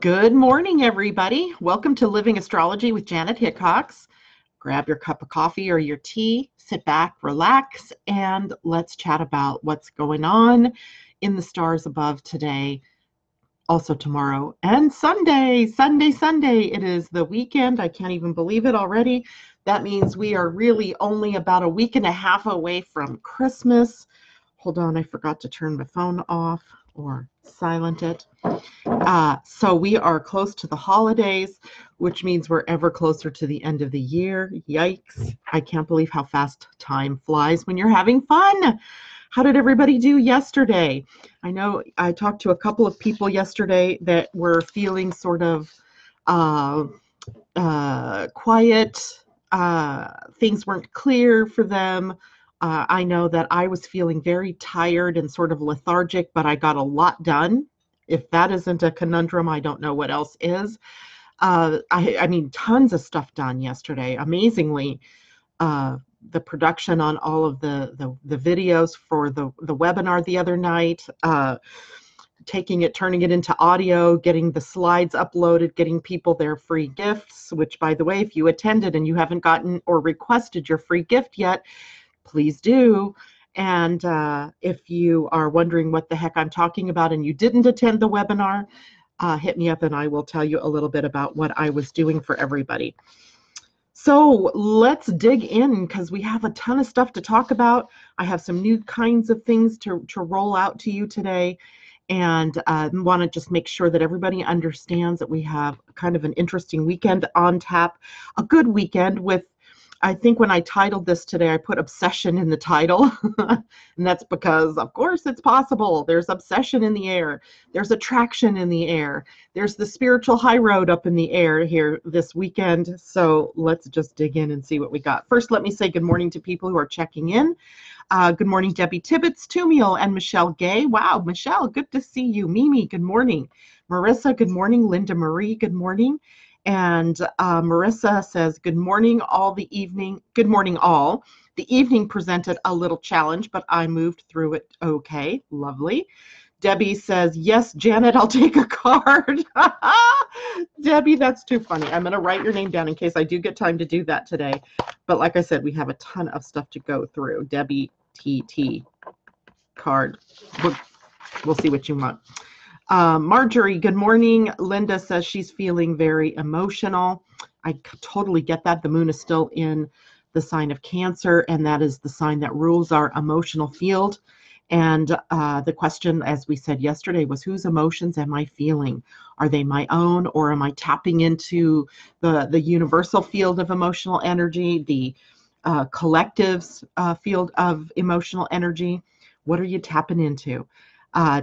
Good morning, everybody. Welcome to Living Astrology with Janet Hickox. Grab your cup of coffee or your tea, sit back, relax, and let's chat about what's going on in the stars above today, also tomorrow, and Sunday. Sunday. It is the weekend. I can't even believe it already. That means we are really only about a week and a half away from Christmas. Hold on, I forgot to turn my phone off or silent it. So we are close to the holidays, which means we're ever closer to the end of the year. Yikes. I can't believe how fast time flies when you're having fun. How did everybody do yesterday? I know I talked to a couple of people yesterday that were feeling sort of quiet. Things weren't clear for them. I know that I was feeling very tired and sort of lethargic, but I got a lot done. If that isn't a conundrum, I don't know what else is. I mean, tons of stuff done yesterday. Amazingly, the production on all of the videos for the webinar the other night, taking it, turning it into audio, getting the slides uploaded, getting people their free gifts, which, by the way, if you attended and you haven't gotten or requested your free gift yet, please do. And if you are wondering what the heck I'm talking about and you didn't attend the webinar, hit me up and I will tell you a little bit about what I was doing for everybody. So let's dig in because we have a ton of stuff to talk about. I have some new kinds of things to roll out to you today, and want to just make sure that everybody understands that we have kind of an interesting weekend on tap, a good weekend with, I think when I titled this today, I put obsession in the title, and that's because, of course, it's possible. There's obsession in the air. There's attraction in the air. There's the spiritual high road up in the air here this weekend. So let's just dig in and see what we got. First, let me say good morning to people who are checking in. Good morning, Debbie Tibbetts, Tumiel, and Michelle Gay. Wow, Michelle, good to see you. Mimi, good morning. Marissa, good morning. Linda Marie, good morning. And Marissa says, good morning all the evening. Good morning all. The evening presented a little challenge, but I moved through it okay. Lovely. Debbie says, yes, Janet, I'll take a card. Debbie, that's too funny. I'm going to write your name down in case I do get time to do that today. But like I said, we have a ton of stuff to go through. Debbie TT card. We'll see what you want. Marjorie, good morning. Linda says she's feeling very emotional. I totally get that. The moon is still in the sign of Cancer, and that is the sign that rules our emotional field. And the question, as we said yesterday, was whose emotions am I feeling? Are they my own, or am I tapping into the universal field of emotional energy, the collective's field of emotional energy? What are you tapping into?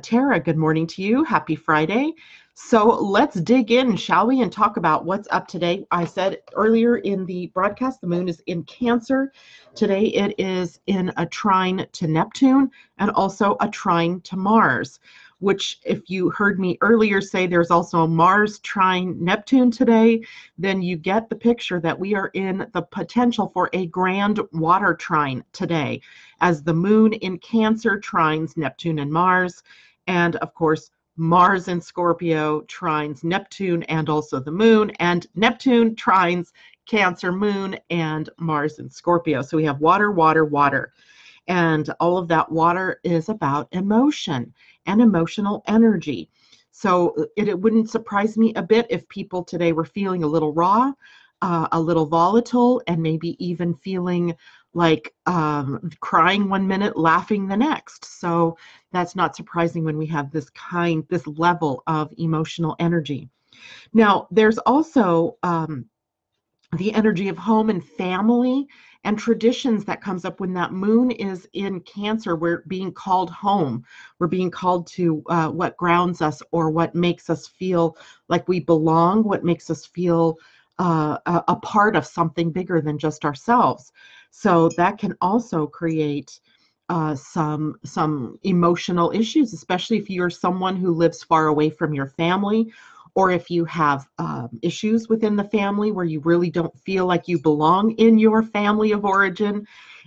Tara, good morning to you. Happy Friday. So let's dig in, shall we, and talk about what's up today. I said earlier in the broadcast, the moon is in Cancer. Today it is in a trine to Neptune and also a trine to Mars, which if you heard me earlier say there's also a Mars trine Neptune today, then you get the picture that we are in the potential for a grand water trine today, as the moon in Cancer trines Neptune and Mars, and of course Mars in Scorpio trines Neptune and also the moon, and Neptune trines Cancer moon and Mars in Scorpio. So we have water, water, water. And all of that water is about emotion and emotional energy. So it wouldn't surprise me a bit if people today were feeling a little raw, a little volatile, and maybe even feeling like crying one minute, laughing the next. So that's not surprising when we have this level of emotional energy. Now, there's also the energy of home and family and traditions that comes up when that moon is in Cancer. We're being called home. We're being called to what grounds us or what makes us feel like we belong, what makes us feel a part of something bigger than just ourselves. So that can also create some emotional issues, especially if you're someone who lives far away from your family, or if you have issues within the family where you really don't feel like you belong in your family of origin,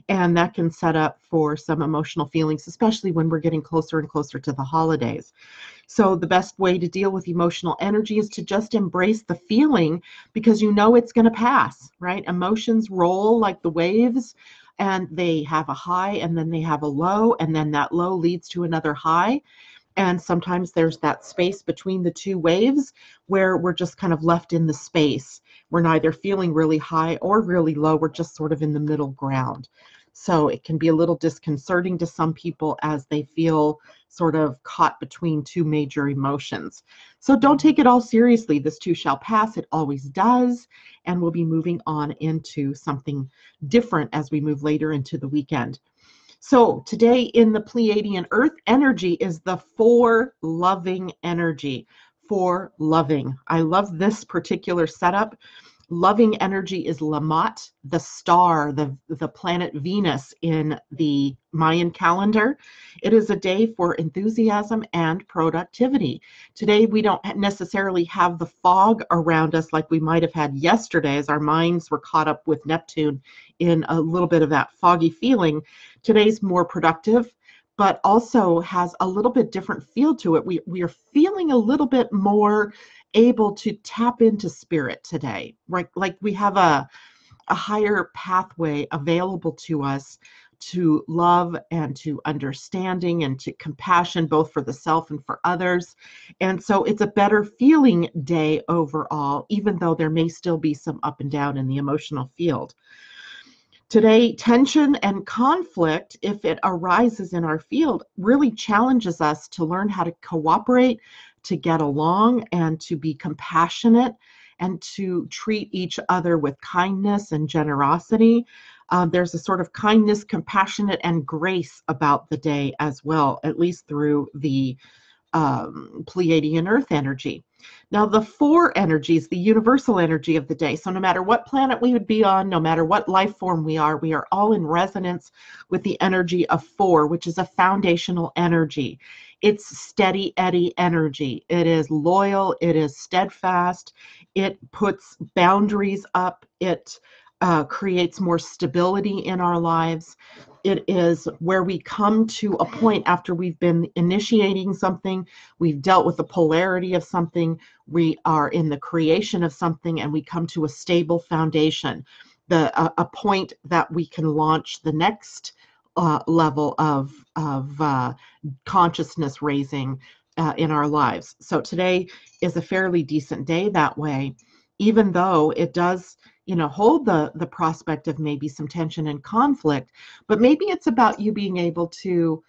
And that can set up for some emotional feelings, especially when we're getting closer and closer to the holidays. So the best way to deal with emotional energy is to just embrace the feeling, because you know it's going to pass, right? Emotions roll like the waves, and they have a high and then they have a low, and then that low leads to another high. And sometimes there's that space between the two waves where we're just kind of left in the space. We're neither feeling really high or really low. We're just sort of in the middle ground. So it can be a little disconcerting to some people as they feel sort of caught between two major emotions. So don't take it all seriously. This too shall pass. It always does. And we'll be moving on into something different as we move later into the weekend. So today in the Pleiadian-Earth energy is the for loving energy. For loving. I love this particular setup. Loving energy is Lamat, the star, the planet Venus in the Mayan calendar. It is a day for enthusiasm and productivity. Today, we don't necessarily have the fog around us like we might have had yesterday, as our minds were caught up with Neptune in a little bit of that foggy feeling. Today's more productive, but also has a little bit different feel to it. We are feeling a little bit more able to tap into spirit today, right? Like we have a higher pathway available to us to love and to understanding and to compassion, both for the self and for others. And so it's a better feeling day overall, even though there may still be some up and down in the emotional field. Today, tension and conflict, if it arises in our field, really challenges us to learn how to cooperate, to get along, and to be compassionate, and to treat each other with kindness and generosity. There's a sort of kindness, compassionate, and grace about the day as well, at least through the Pleiadian-Earth energy. Now, the four energies, the universal energy of the day. So no matter what planet we would be on, no matter what life form we are all in resonance with the energy of four, which is a foundational energy. It's steady Eddie energy. It is loyal. It is steadfast. It puts boundaries up. It creates more stability in our lives. It is where we come to a point after we've been initiating something, we've dealt with the polarity of something, we are in the creation of something, and we come to a stable foundation, a point that we can launch the next level of consciousness raising in our lives. So today is a fairly decent day that way, even though it does hold the prospect of maybe some tension and conflict, but maybe it's about you being able to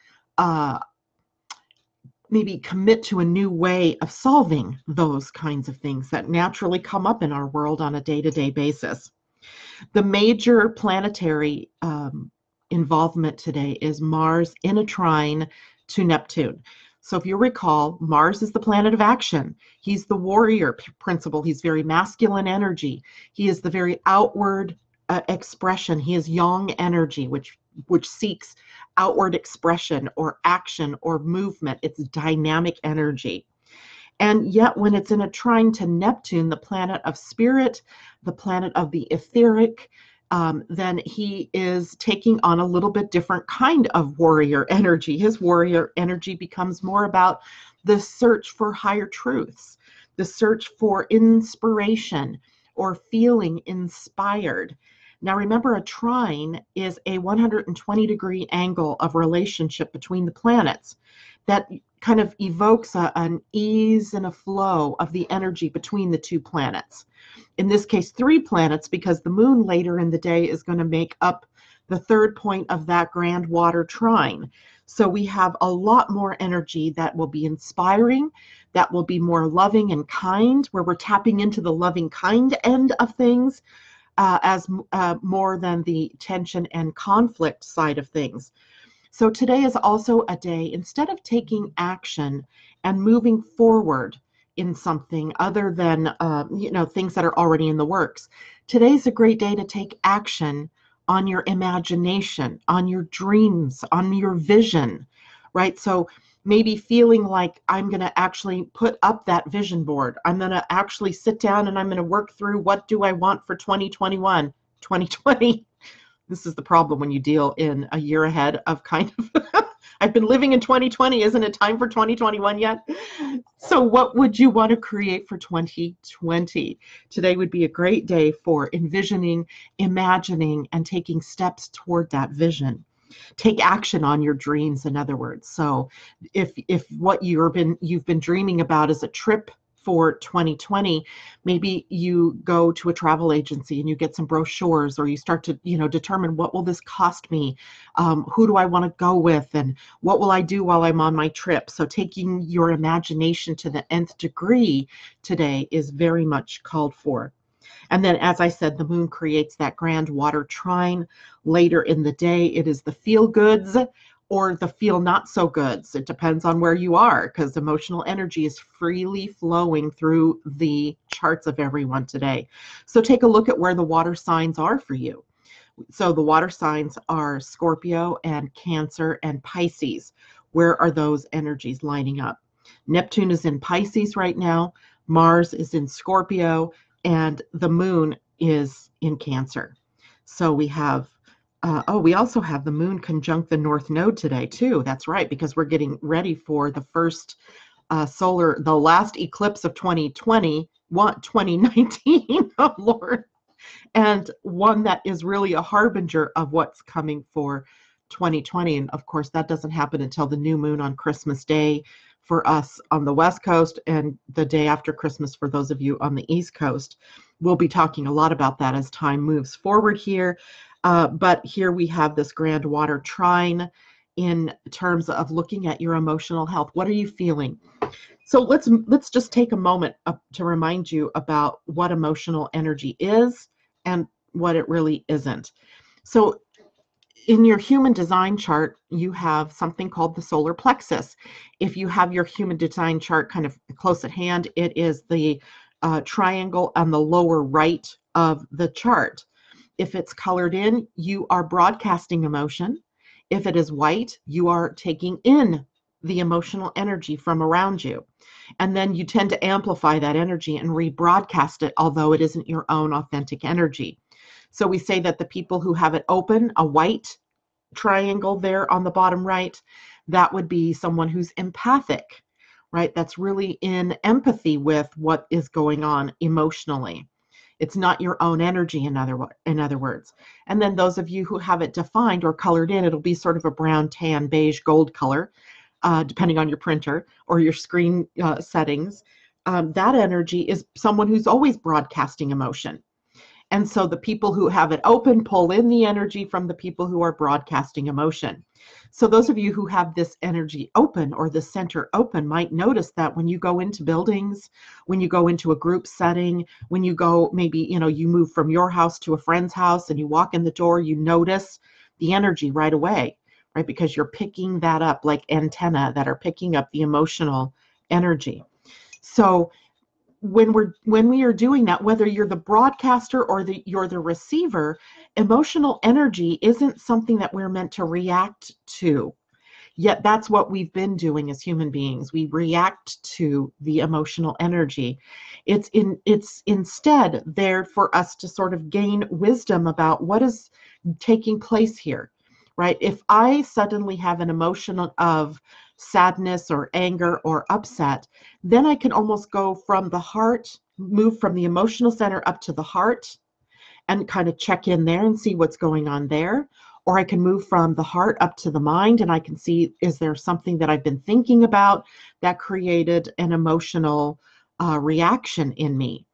maybe commit to a new way of solving those kinds of things that naturally come up in our world on a day-to-day basis. The major planetary involvement today is Mars in a trine to Neptune. So if you recall, Mars is the planet of action. He's the warrior principle. He's very masculine energy. He is the very outward expression. He is yang energy, which seeks outward expression or action or movement. It's dynamic energy. And yet when it's in a trine to Neptune, the planet of spirit, the planet of the etheric, then he is taking on a little bit different kind of warrior energy. His warrior energy becomes more about the search for higher truths, the search for inspiration or feeling inspired. Now remember, a trine is a 120-degree angle of relationship between the planets that kind of evokes an ease and a flow of the energy between the two planets. In this case, 3 planets, because the moon later in the day is going to make up the third point of that grand water trine. So we have a lot more energy that will be inspiring, that will be more loving and kind, where we're tapping into the loving kind end of things as more than the tension and conflict side of things. So today is also a day, instead of taking action and moving forward in something other than things that are already in the works, today's a great day to take action on your imagination, on your dreams, on your vision, right? So maybe feeling like I'm going to actually put up that vision board. I'm going to actually sit down and I'm going to work through, what do I want for 2021, 2020. This is the problem when you deal in a year ahead of kind of, I've been living in 2020. Isn't it time for 2021 yet? So what would you want to create for 2020? Today would be a great day for envisioning, imagining, and taking steps toward that vision. Take action on your dreams, in other words. So if what you've been dreaming about is a trip for 2020, maybe you go to a travel agency and you get some brochures, or you start to, determine, what will this cost me? Who do I want to go with? And what will I do while I'm on my trip? So taking your imagination to the nth degree today is very much called for. And then, as I said, the moon creates that grand water trine. Later in the day, it is the feel goods or the feel not so goods. It depends on where you are, because emotional energy is freely flowing through the charts of everyone today. So take a look at where the water signs are for you. So the water signs are Scorpio and Cancer and Pisces. Where are those energies lining up? Neptune is in Pisces right now. Mars is in Scorpio, and the moon is in Cancer. So we have, we also have the moon conjunct the North Node today too. That's right, because we're getting ready for the first the last eclipse of 2020, 2019, oh Lord, and one that is really a harbinger of what's coming for 2020. And of course, that doesn't happen until the new moon on Christmas Day for us on the West Coast, and the day after Christmas for those of you on the East Coast. We'll be talking a lot about that as time moves forward here. But here we have this grand water trine in terms of looking at your emotional health. What are you feeling? So let's just take a moment to remind you about what emotional energy is and what it really isn't. So in your human design chart, you have something called the solar plexus. If you have your human design chart kind of close at hand, it is the triangle on the lower right of the chart. If it's colored in, you are broadcasting emotion. If it is white, you are taking in the emotional energy from around you. And then you tend to amplify that energy and rebroadcast it, although it isn't your own authentic energy. So we say that the people who have it open, a white triangle there on the bottom right, that would be someone who's empathic, right? That's really in empathy with what is going on emotionally. It's not your own energy, in other words. And then those of you who have it defined or colored in, it'll be sort of a brown, tan, beige, gold color, depending on your printer or your screen settings. That energy is someone who's always broadcasting emotion. And so the people who have it open pull in the energy from the people who are broadcasting emotion. So those of you who have this energy open, or the center open, might notice that when you go into buildings, when you go into a group setting, when you go, maybe, you move from your house to a friend's house and you walk in the door, you notice the energy right away, right? Because you're picking that up like antenna that are picking up the emotional energy. So when we are doing that, whether you're the broadcaster or you're the receiver, emotional energy isn't something that we're meant to react to. Yet that's what we've been doing as human beings. We react to the emotional energy. It's instead there for us to sort of gain wisdom about what is taking place here, right? If I suddenly have an emotion of sadness or anger or upset, then I can almost go from the heart, move from the emotional center up to the heart and kind of check in there and see what's going on there. Or I can move from the heart up to the mind and I can see, is there something that I've been thinking about that created an emotional reaction in me?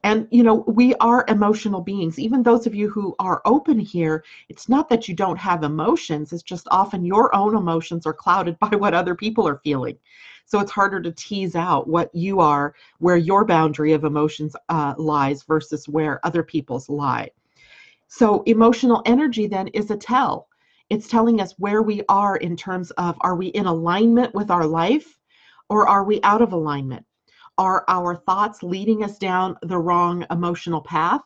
And, we are emotional beings. Even those of you who are open here, it's not that you don't have emotions. It's just often your own emotions are clouded by what other people are feeling. So it's harder to tease out what you are, where your boundary of emotions lies versus where other people's lie. So emotional energy then is a tell. It's telling us where we are in terms of, are we in alignment with our life or are we out of alignment? Are our thoughts leading us down the wrong emotional path,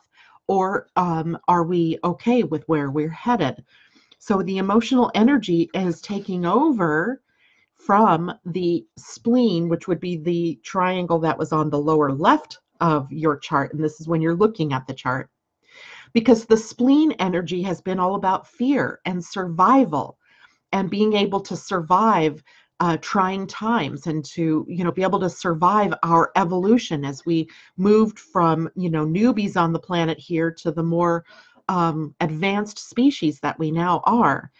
or are we okay with where we're headed? So the emotional energy is taking over from the spleen, which would be the triangle that was on the lower left of your chart. And this is when you're looking at the chart. because the spleen energy has been all about fear and survival and being able to survive trying times, and to, be able to survive our evolution as we moved from, newbies on the planet here to the more advanced species that we now are.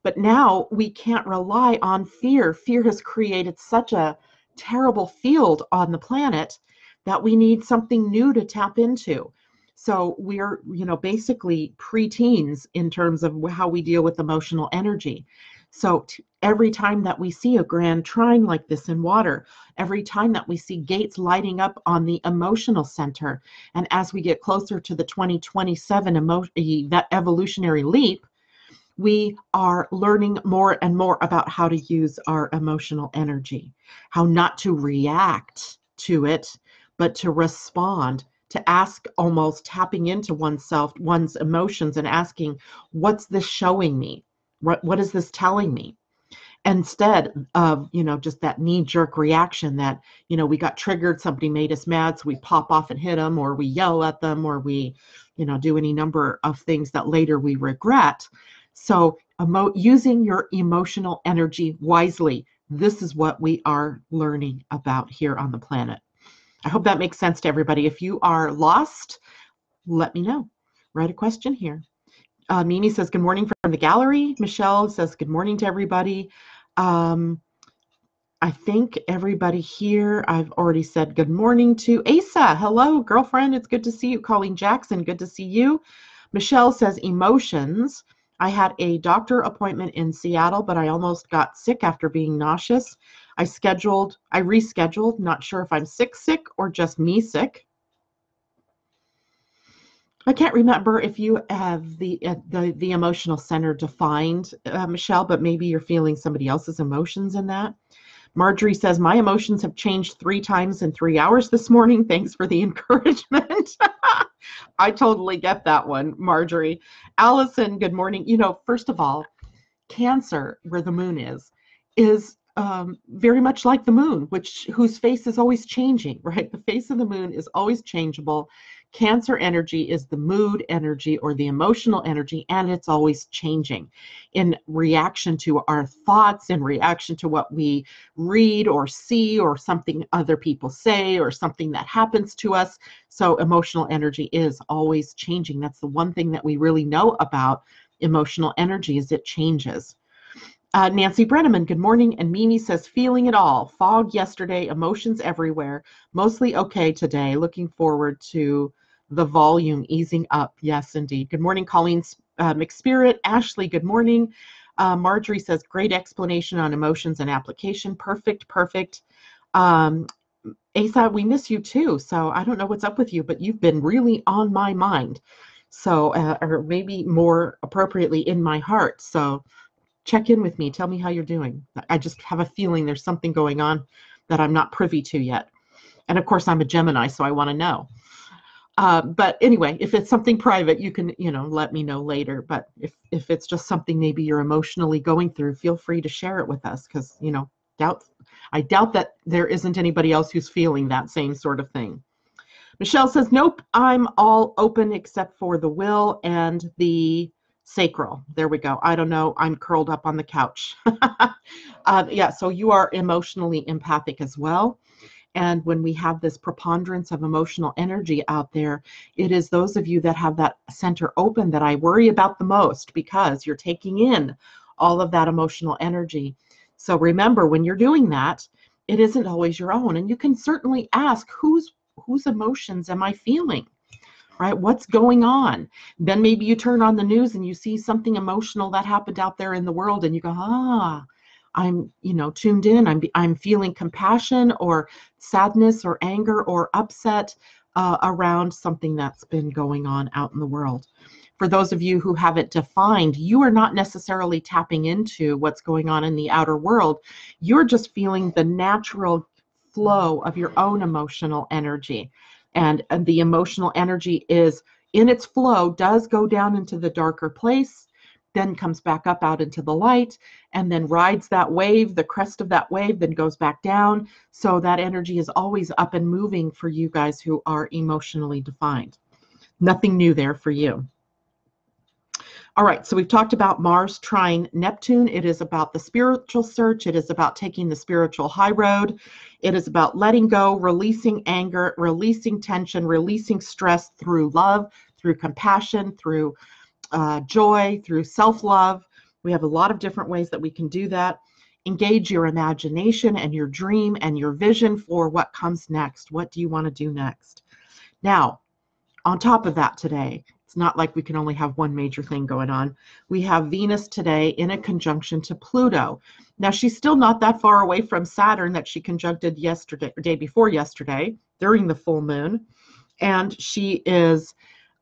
But now we can't rely on fear. Fear has created such a terrible field on the planet that we need something new to tap into. So we're, basically preteens in terms of how we deal with emotional energy. So every time that we see a grand trine like this in water, every time that we see gates lighting up on the emotional center, and as we get closer to the 2027 that evolutionary leap, we are learning more and more about how to use our emotional energy, how not to react to it, but to respond, to ask, almost tapping into oneself, one's emotions, and asking, what's this showing me? What is this telling me? Instead of, just that knee-jerk reaction that, we got triggered, somebody made us mad, so we pop off and hit them, or we yell at them, or we, do any number of things that later we regret. So using your emotional energy wisely, this is what we are learning about here on the planet. I hope that makes sense to everybody. If you are lost, let me know. Write a question here. Mimi says, good morning from the gallery. Michelle says, good morning to everybody. I think everybody here, I've already said good morning to. Asa, hello, girlfriend. It's good to see you. Colleen Jackson, good to see you. Michelle says, emotions. I had a doctor appointment in Seattle, but I almost got sick after being nauseous. I rescheduled, not sure if I'm sick or just me sick. I can't remember if you have the emotional center defined, Michelle, but maybe you're feeling somebody else's emotions in that. Marjorie says, my emotions have changed 3 times in 3 hours this morning. Thanks for the encouragement. I totally get that one, Marjorie. Allison, good morning. First of all, Cancer, where the moon is very much like the moon, whose face is always changing, right? The face of the moon is always changeable. Cancer energy is the mood energy or the emotional energy, and it's always changing in reaction to our thoughts, in reaction to what we read or see, or something other people say, or something that happens to us. So emotional energy is always changing. That's the one thing that we really know about emotional energy, is it changes. Nancy Brenneman, good morning. And Mimi says, feeling it all. Fog yesterday, emotions everywhere. Mostly okay today. Looking forward to the volume easing up. Yes, indeed. Good morning, Colleen McSpirit. Ashley, good morning. Marjorie says, great explanation on emotions and application. Perfect. Asa, we miss you too. So I don't know what's up with you, but you've been really on my mind. So, or maybe more appropriately in my heart. So check in with me. Tell me how you're doing. I just have a feeling there's something going on that I'm not privy to yet. And of course, I'm a Gemini, so I want to know. But anyway, if it's something private, you can, let me know later. But if it's just something maybe you're emotionally going through, feel free to share it with us, because, I doubt that there isn't anybody else who's feeling that same sort of thing. Michelle says, nope, I'm all open except for the will and the sacral. There we go. I don't know. I'm curled up on the couch. Yeah, so you are emotionally empathic as well. And when we have this preponderance of emotional energy out there, it is those of you that have that center open that I worry about the most, because you're taking in all of that emotional energy. So remember, when you're doing that, it isn't always your own. And you can certainly ask, whose emotions am I feeling? Right? What's going on? Then maybe you turn on the news and you see something emotional that happened out there in the world, and you go, I'm, tuned in. I'm feeling compassion or sadness or anger or upset around something that's been going on out in the world. For those of you who have it defined, you are not necessarily tapping into what's going on in the outer world. You're just feeling the natural flow of your own emotional energy. And the emotional energy is in its flow, does go down into the darker place, then comes back up out into the light, and then rides that wave, the crest of that wave, then goes back down. So that energy is always up and moving for you guys who are emotionally defined. Nothing new there for you. All right, so we've talked about Mars trine Neptune. It is about the spiritual search. It is about taking the spiritual high road. It is about letting go, releasing anger, releasing tension, releasing stress through love, through compassion, through joy, through self-love. We have a lot of different ways that we can do that. Engage your imagination and your dream and your vision for what comes next. What do you want to do next? Now, on top of that today, it's not like we can only have one major thing going on. We have Venus today in a conjunction to Pluto. Now, she's still not that far away from Saturn that she conjuncted yesterday, or day before yesterday, during the full moon. And she is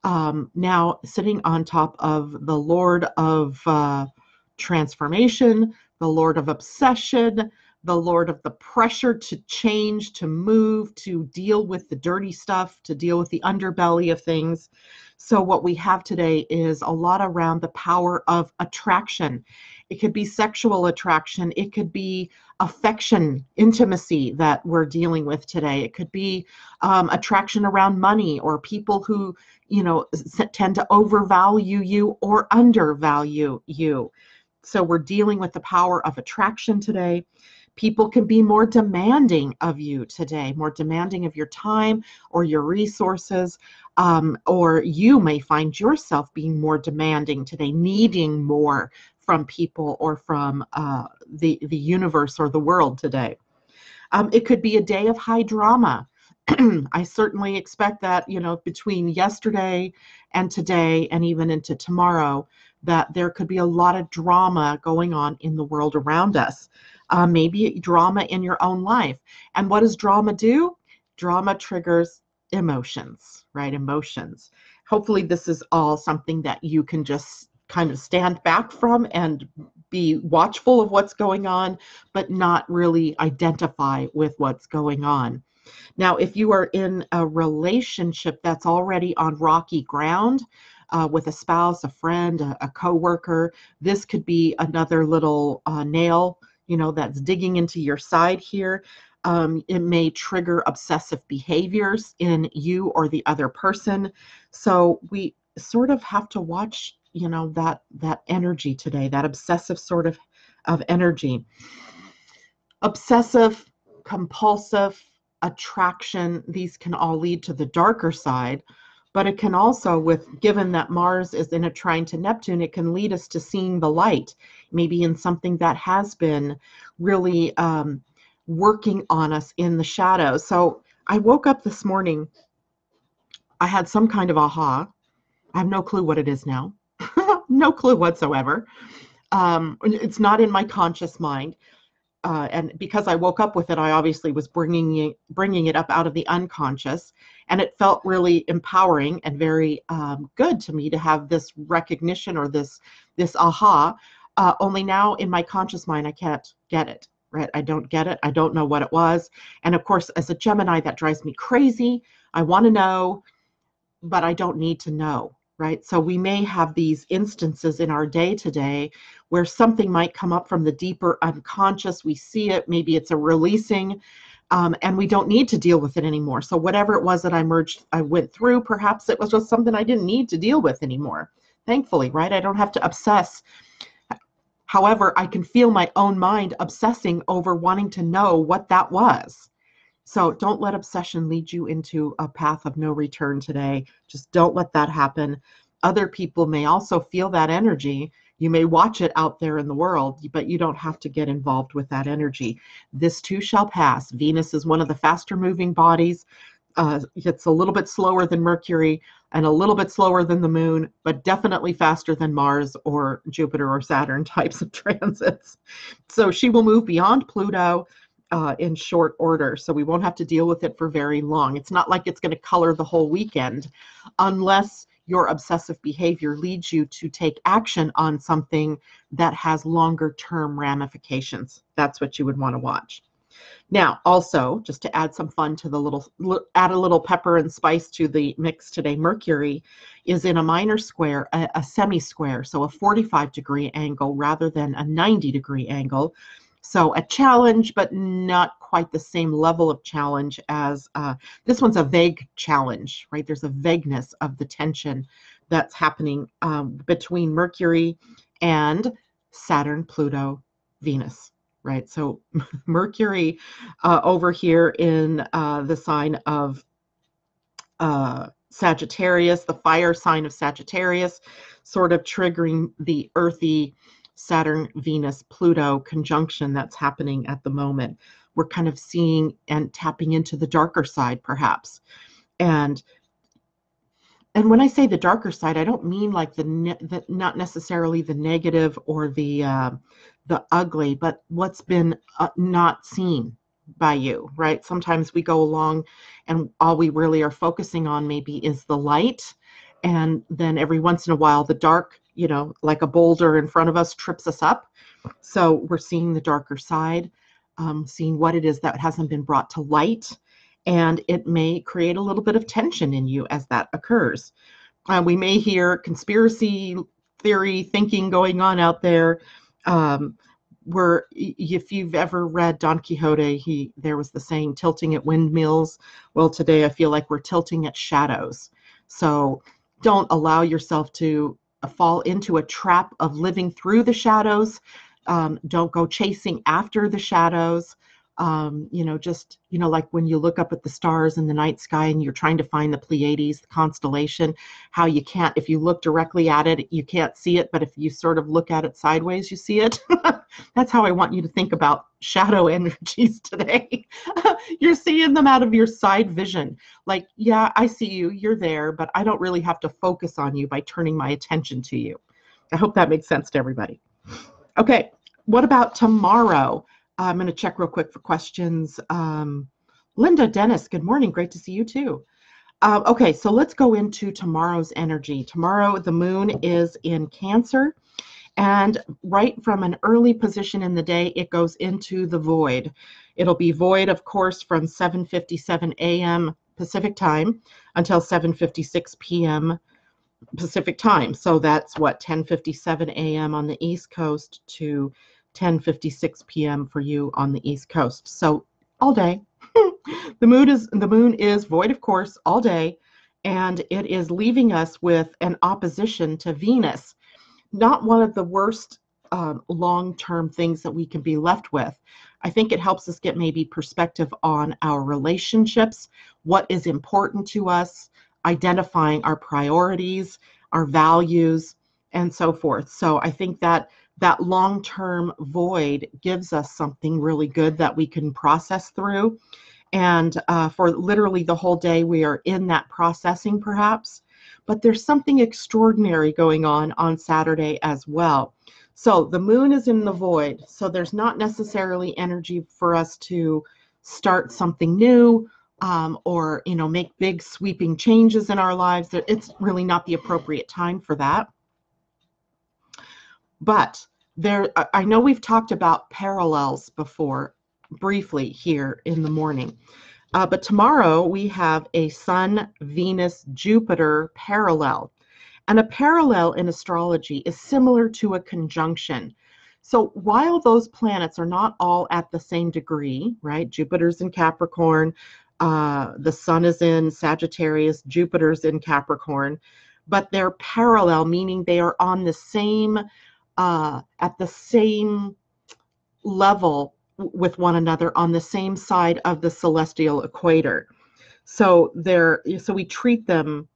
now sitting on top of the Lord of transformation, the Lord of obsession, the Lord of the pressure to change, to move, to deal with the dirty stuff, to deal with the underbelly of things. So what we have today is a lot around the power of attraction. It could be sexual attraction. It could be affection, intimacy that we're dealing with today. It could be attraction around money or people who, you know, tend to overvalue you or undervalue you. So we're dealing with the power of attraction today. People can be more demanding of you today, more demanding of your time or your resources, or you may find yourself being more demanding today, needing more from people or from the universe or the world today. It could be a day of high drama. I certainly expect that, you know, between yesterday and today and even into tomorrow, that there could be a lot of drama going on in the world around us. Maybe drama in your own life. And what does drama do? Drama triggers emotions, right? Emotions. Hopefully this is all something that you can just kind of stand back from and be watchful of what's going on, but not really identify with what's going on. Now, if you are in a relationship that's already on rocky ground, with a spouse, a friend, a coworker, this could be another little nail, you know, that's digging into your side here. It may trigger obsessive behaviors in you or the other person. So we sort of have to watch, you know, that energy today, that obsessive sort of energy. Obsessive, compulsive, attraction, these can all lead to the darker side. But it can also, given that Mars is in a trine to Neptune, it can lead us to seeing the light, maybe in something that has been really working on us in the shadows. So I woke up this morning, I had some kind of aha. I have no clue what it is now. No clue whatsoever. It's not in my conscious mind. And because I woke up with it, I obviously was bringing it up out of the unconscious, and it felt really empowering and very good to me to have this recognition or this aha. Only now in my conscious mind, I can't get it. Right? I don't get it. I don't know what it was. And of course, as a Gemini, that drives me crazy. I want to know, but I don't need to know. Right? So we may have these instances in our day today where something might come up from the deeper unconscious. We see it, maybe it's a releasing, and we don't need to deal with it anymore. So whatever it was that I went through, perhaps it was just something I didn't need to deal with anymore. Thankfully, right? I don't have to obsess. However, I can feel my own mind obsessing over wanting to know what that was. So don't let obsession lead you into a path of no return today. Just don't let that happen. Other people may also feel that energy. You may watch it out there in the world, but you don't have to get involved with that energy. This too shall pass. Venus is one of the faster moving bodies. It's a little bit slower than Mercury and a little bit slower than the moon, but definitely faster than Mars or Jupiter or Saturn types of transits. So she will move beyond Pluto in short order. So we won't have to deal with it for very long. It's not like it's going to color the whole weekend unless your obsessive behavior leads you to take action on something that has longer term ramifications. That's what you would want to watch. Now, also, just to add some fun to add a little pepper and spice to the mix today, Mercury is in a minor square, a semi-square, so a 45-degree angle rather than a 90-degree angle. So a challenge, but not quite the same level of challenge as this one's a vague challenge, right? There's a vagueness of the tension that's happening between Mercury and Saturn, Pluto, Venus, right? So Mercury over here in the sign of Sagittarius, the fire sign of Sagittarius, sort of triggering the earthy Saturn-Venus-Pluto conjunction that's happening at the moment. We're kind of seeing and tapping into the darker side, perhaps. And when I say the darker side, I don't mean like the not necessarily the negative or the ugly, but what's been not seen by you, right? Sometimes we go along and all we really are focusing on maybe is the light. And then every once in a while, the dark, you know, like a boulder in front of us trips us up. So we're seeing the darker side, seeing what it is that hasn't been brought to light. And it may create a little bit of tension in you as that occurs. We may hear conspiracy theory thinking going on out there. Where if you've ever read Don Quixote, there was the saying, tilting at windmills. Well, today I feel like we're tilting at shadows. So don't allow yourself to fall into a trap of living through the shadows. Don't go chasing after the shadows. You know, just, you know, like when you look up at the stars in the night sky and you're trying to find the Pleiades, the constellation, how you can't, if you look directly at it, you can't see it, but if you sort of look at it sideways, you see it. That's how I want you to think about shadow energies today. You're seeing them out of your side vision. Like, yeah, I see you, you're there, but I don't really have to focus on you by turning my attention to you. I hope that makes sense to everybody. Okay, what about tomorrow? I'm going to check real quick for questions. Linda Dennis, good morning. Great to see you too. Okay, so let's go into tomorrow's energy. Tomorrow, the moon is in Cancer, and right from an early position in the day, it goes into the void. It'll be void, of course, from 7:57 a.m. Pacific time until 7:56 p.m. Pacific time. So that's what, 10:57 a.m. on the East Coast to 10:56 p.m. for you on the East Coast. So all day. The moon is void, of course, all day, and it is leaving us with an opposition to Venus. Not one of the worst long-term things that we can be left with. I think it helps us get maybe perspective on our relationships, what is important to us, identifying our priorities, our values, and so forth. So I think that long-term void gives us something really good that we can process through. And for literally the whole day, we are in that processing perhaps. But there's something extraordinary going on Saturday as well. So the moon is in the void. So there's not necessarily energy for us to start something new or, you know, make big sweeping changes in our lives. It's really not the appropriate time for that. But I know we've talked about parallels before, briefly here in the morning. But tomorrow we have a Sun, Venus, Jupiter parallel. And a parallel in astrology is similar to a conjunction. So while those planets are not all at the same degree, right? Jupiter's in Capricorn, the Sun is in Sagittarius, Jupiter's in Capricorn, but they're parallel, meaning they are on the same at the same level with one another on the same side of the celestial equator. So we treat them.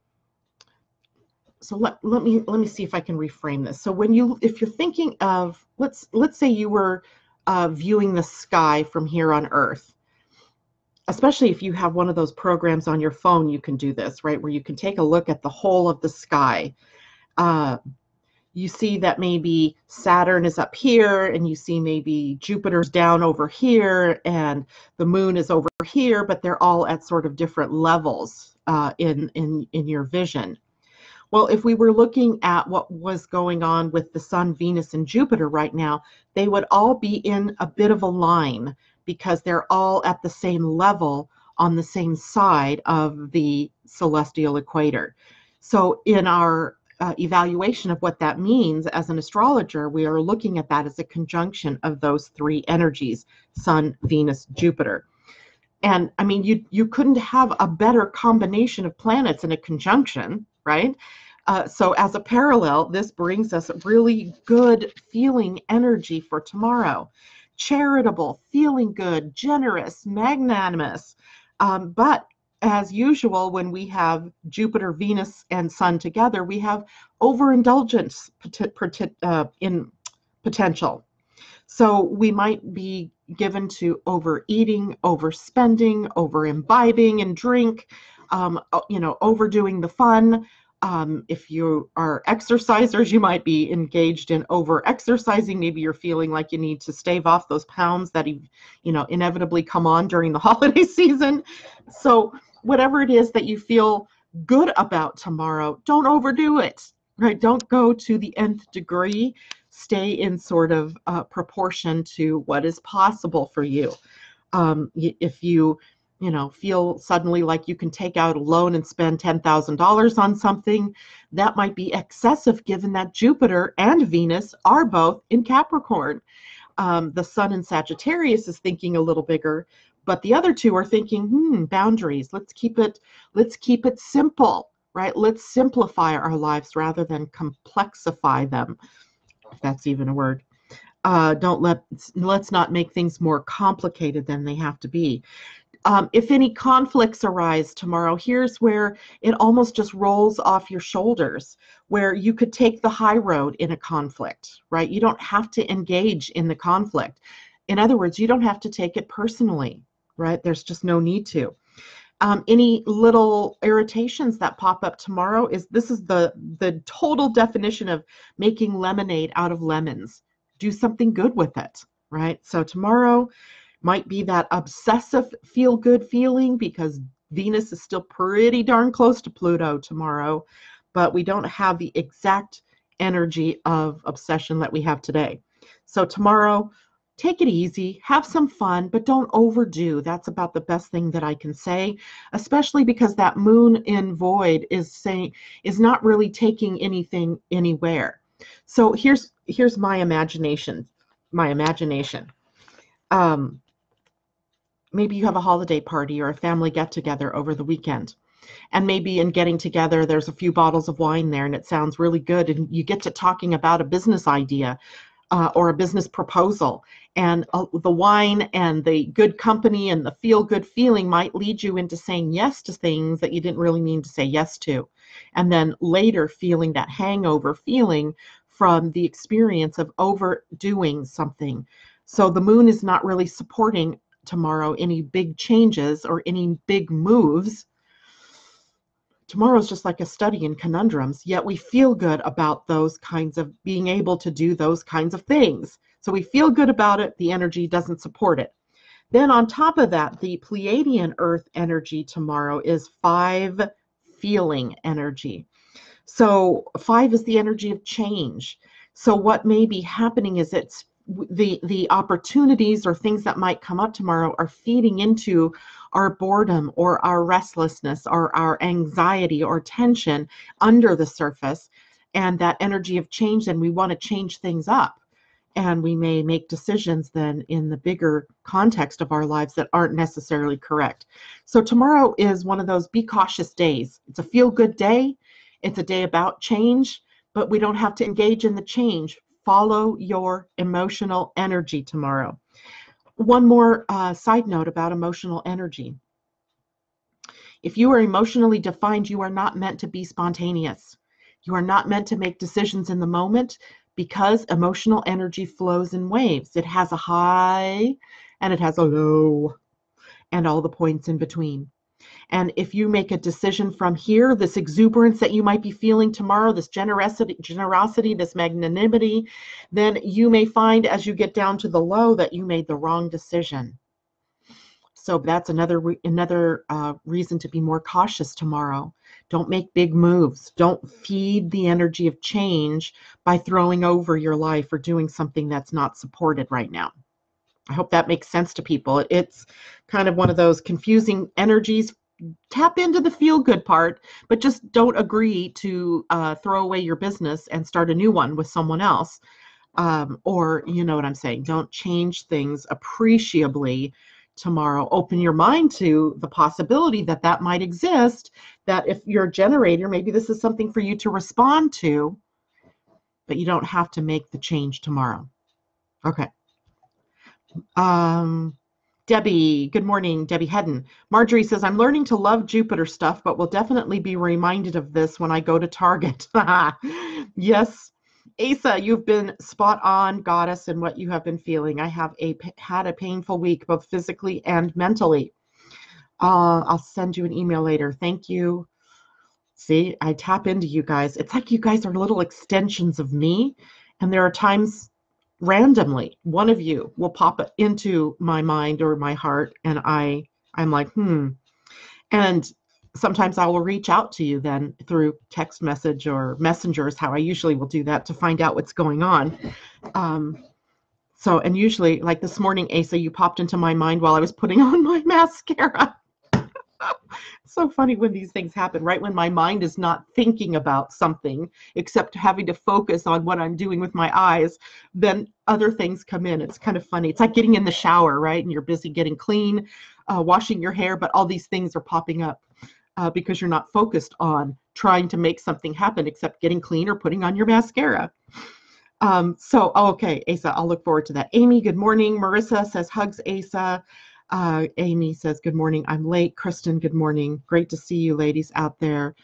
So let me see if I can reframe this. So if you're thinking of, let's say you were viewing the sky from here on Earth, especially if you have one of those programs on your phone, you can do this, right? Where you can take a look at the whole of the sky. You see that maybe Saturn is up here, and you see maybe Jupiter's down over here, and the moon is over here, but they're all at sort of different levels in your vision. Well, if we were looking at what was going on with the Sun, Venus, and Jupiter right now, they would all be in a bit of a line because they're all at the same level on the same side of the celestial equator. So in our evaluation of what that means as an astrologer, we are looking at that as a conjunction of those three energies, Sun, Venus, Jupiter. And I mean, you couldn't have a better combination of planets in a conjunction, right? So as a parallel, this brings us really good feeling energy for tomorrow. Charitable, feeling good, generous, magnanimous. But as usual, when we have Jupiter, Venus, and Sun together, we have overindulgence in potential. So we might be given to overeating, overspending, over imbibing and drink, overdoing the fun. If you are exercisers, you might be engaged in over exercising. Maybe you're feeling like you need to stave off those pounds that inevitably come on during the holiday season. So whatever it is that you feel good about tomorrow, don't overdo it, right? Don't go to the nth degree. Stay in sort of proportion to what is possible for you. If you feel suddenly like you can take out a loan and spend $10,000 on something, that might be excessive given that Jupiter and Venus are both in Capricorn. The Sun in Sagittarius is thinking a little bigger, but the other two are thinking, boundaries. Let's keep it simple, right? Let's simplify our lives rather than complexify them, if that's even a word. Let's not make things more complicated than they have to be. If any conflicts arise tomorrow, here's where it almost just rolls off your shoulders, where you could take the high road in a conflict, right? You don't have to engage in the conflict. In other words, you don't have to take it personally, right? There's just no need to. Any little irritations that pop up tomorrow this is the total definition of making lemonade out of lemons. Do something good with it, right? So tomorrow might be that obsessive feel-good feeling because Venus is still pretty darn close to Pluto tomorrow, but we don't have the exact energy of obsession that we have today. So tomorrow, take it easy, have some fun, but don't overdo. That's about the best thing that I can say, especially because that moon in void is not really taking anything anywhere. So here's my imagination. Maybe you have a holiday party or a family get-together over the weekend. And maybe in getting together, there's a few bottles of wine there and it sounds really good. And you get to talking about a business idea or a business proposal. And the wine and the good company and the feel-good feeling might lead you into saying yes to things that you didn't really mean to say yes to. And then later feeling that hangover feeling from the experience of overdoing something. So the moon is not really supporting tomorrow any big changes or any big moves. Tomorrow is just like a study in conundrums, yet we feel good about those kinds of being able to do those kinds of things. So we feel good about it. The energy doesn't support it. Then on top of that, the Pleiadian-Earth energy tomorrow is 5 feeling energy. So 5 is the energy of change. So what may be happening is it's the opportunities or things that might come up tomorrow are feeding into our boredom or our restlessness or our anxiety or tension under the surface, and that energy of change, and we want to change things up. And we may make decisions then in the bigger context of our lives that aren't necessarily correct. So tomorrow is one of those be cautious days. It's a feel-good day. It's a day about change, but we don't have to engage in the change. Follow your emotional energy tomorrow. One more side note about emotional energy. If you are emotionally defined, you are not meant to be spontaneous. You are not meant to make decisions in the moment because emotional energy flows in waves. It has a high and it has a low and all the points in between. And if you make a decision from here, this exuberance that you might be feeling tomorrow, this generosity, this magnanimity, then you may find as you get down to the low that you made the wrong decision. So that's another reason to be more cautious tomorrow. Don't make big moves. Don't feed the energy of change by throwing over your life or doing something that's not supported right now. I hope that makes sense to people. It's kind of one of those confusing energies. Tap into the feel-good part, but just don't agree to throw away your business and start a new one with someone else. Or, you know what I'm saying, don't change things appreciably tomorrow. Open your mind to the possibility that that might exist, that if you're a generator, maybe this is something for you to respond to, but you don't have to make the change tomorrow. Okay. Debbie, good morning, Debbie Hedden. Marjorie says, I'm learning to love Jupiter stuff, but will definitely be reminded of this when I go to Target. Yes. Asa, you've been spot on, goddess, in what you have been feeling. I have had a painful week, both physically and mentally. I'll send you an email later. Thank you. See, I tap into you guys. It's like you guys are little extensions of me. And there are times randomly, one of you will pop into my mind or my heart. And I'm like, And sometimes I will reach out to you then through text message or messenger is how I usually will do that to find out what's going on. And usually, like this morning, Asa, you popped into my mind while I was putting on my mascara. So funny when these things happen, right? When my mind is not thinking about something except having to focus on what I'm doing with my eyes, then other things come in. It's kind of funny. It's like getting in the shower, right? And you're busy getting clean, washing your hair, but all these things are popping up because you're not focused on trying to make something happen except getting clean or putting on your mascara. Okay, Asa, I'll look forward to that. Amy, good morning. Marissa says, hugs, Asa. Amy says, good morning. I'm late. Kristen, good morning. Great to see you ladies out there.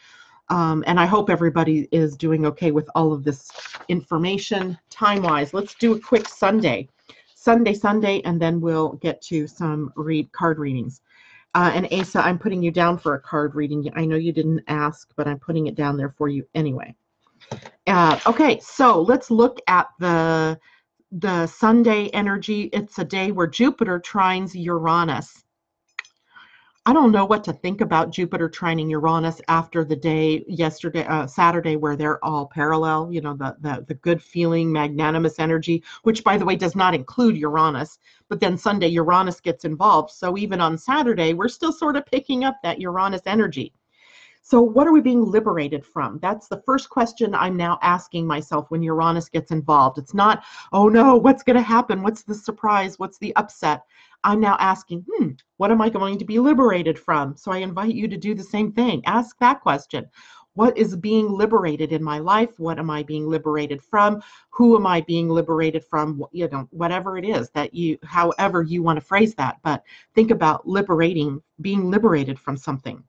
And I hope everybody is doing okay with all of this information time-wise. Let's do a quick Sunday, and then we'll get to some card readings. And Asa, I'm putting you down for a card reading. I know you didn't ask, but I'm putting it down there for you anyway. Okay, so let's look at the Sunday energy. It's a day where Jupiter trines Uranus. I don't know what to think about Jupiter trining Uranus after the day yesterday, Saturday, where they're all parallel, you know, the good feeling, magnanimous energy, which by the way does not include Uranus, but then Sunday Uranus gets involved. So even on Saturday, we're still sort of picking up that Uranus energy. So what are we being liberated from? That's the first question I'm now asking myself when Uranus gets involved. It's not, oh no, what's going to happen? What's the surprise? What's the upset? I'm now asking, what am I going to be liberated from? So I invite you to do the same thing. Ask that question. What is being liberated in my life? What am I being liberated from? Who am I being liberated from? You know, whatever it is that however you want to phrase that. But think about being liberated from something.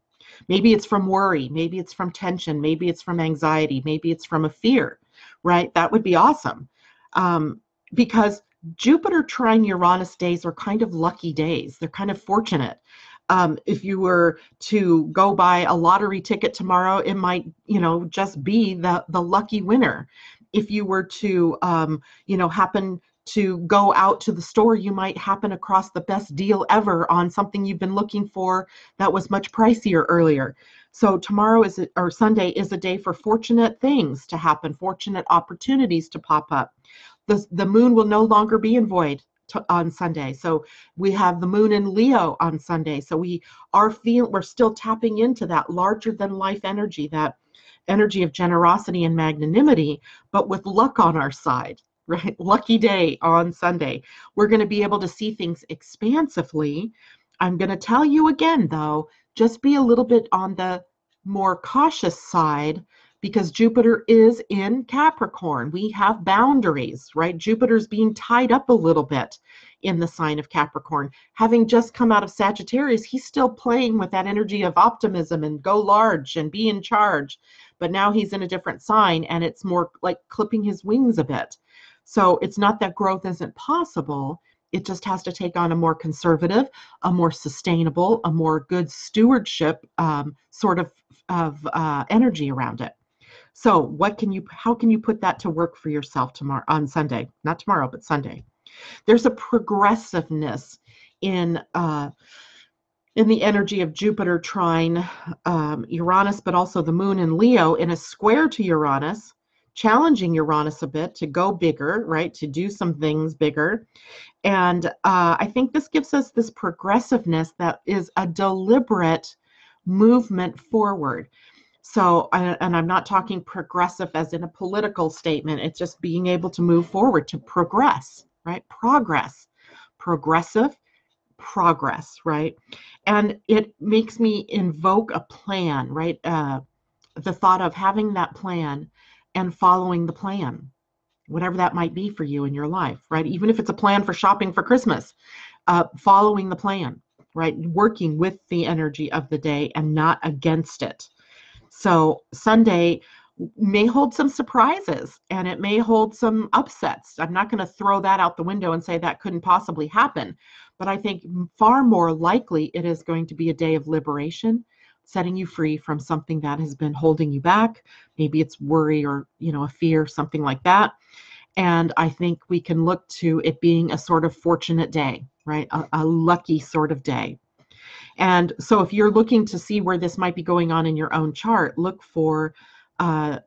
Maybe it's from worry, maybe it's from tension, maybe it's from anxiety, maybe it's from a fear, right? That would be awesome. Because Jupiter trine Uranus days are kind of lucky days. They're kind of fortunate. If you were to go buy a lottery ticket tomorrow, it might, just be the lucky winner. If you were to, happen to go out to the store, you might happen across the best deal ever on something you've been looking for that was much pricier earlier. So Sunday is a day for fortunate things to happen, fortunate opportunities to pop up. The moon will no longer be in void on Sunday. So we have the moon in Leo on Sunday. So we're still tapping into that larger than life energy, that energy of generosity and magnanimity, but with luck on our side. Right? Lucky day on Sunday. We're going to be able to see things expansively. I'm going to tell you again, though, just be a little bit on the more cautious side because Jupiter is in Capricorn. We have boundaries, right? Jupiter's being tied up a little bit in the sign of Capricorn. Having just come out of Sagittarius, he's still playing with that energy of optimism and go large and be in charge. But now he's in a different sign and it's more like clipping his wings a bit. So it's not that growth isn't possible. It just has to take on a more conservative, a more sustainable, a more good stewardship sort of energy around it. So how can you put that to work for yourself tomorrow on Sunday? Not tomorrow, but Sunday. There's a progressiveness in the energy of Jupiter trine Uranus, but also the moon in Leo in a square to Uranus, challenging Uranus a bit to go bigger, right? To do some things bigger. And I think this gives us this progressiveness that is a deliberate movement forward. So, and I'm not talking progressive as in a political statement. It's just being able to move forward, to progress, right? Progress, progressive, progress, right? And it makes me invoke a plan, right? The thought of having that plan and following the plan, whatever that might be for you in your life, right? Even if it's a plan for shopping for Christmas, following the plan, right? Working with the energy of the day and not against it. So Sunday may hold some surprises and it may hold some upsets. I'm not going to throw that out the window and say that couldn't possibly happen, but I think far more likely it is going to be a day of liberation, setting you free from something that has been holding you back. Maybe it's worry or, a fear, something like that. And I think we can look to it being a sort of fortunate day, right? A lucky sort of day. And so if you're looking to see where this might be going on in your own chart, look for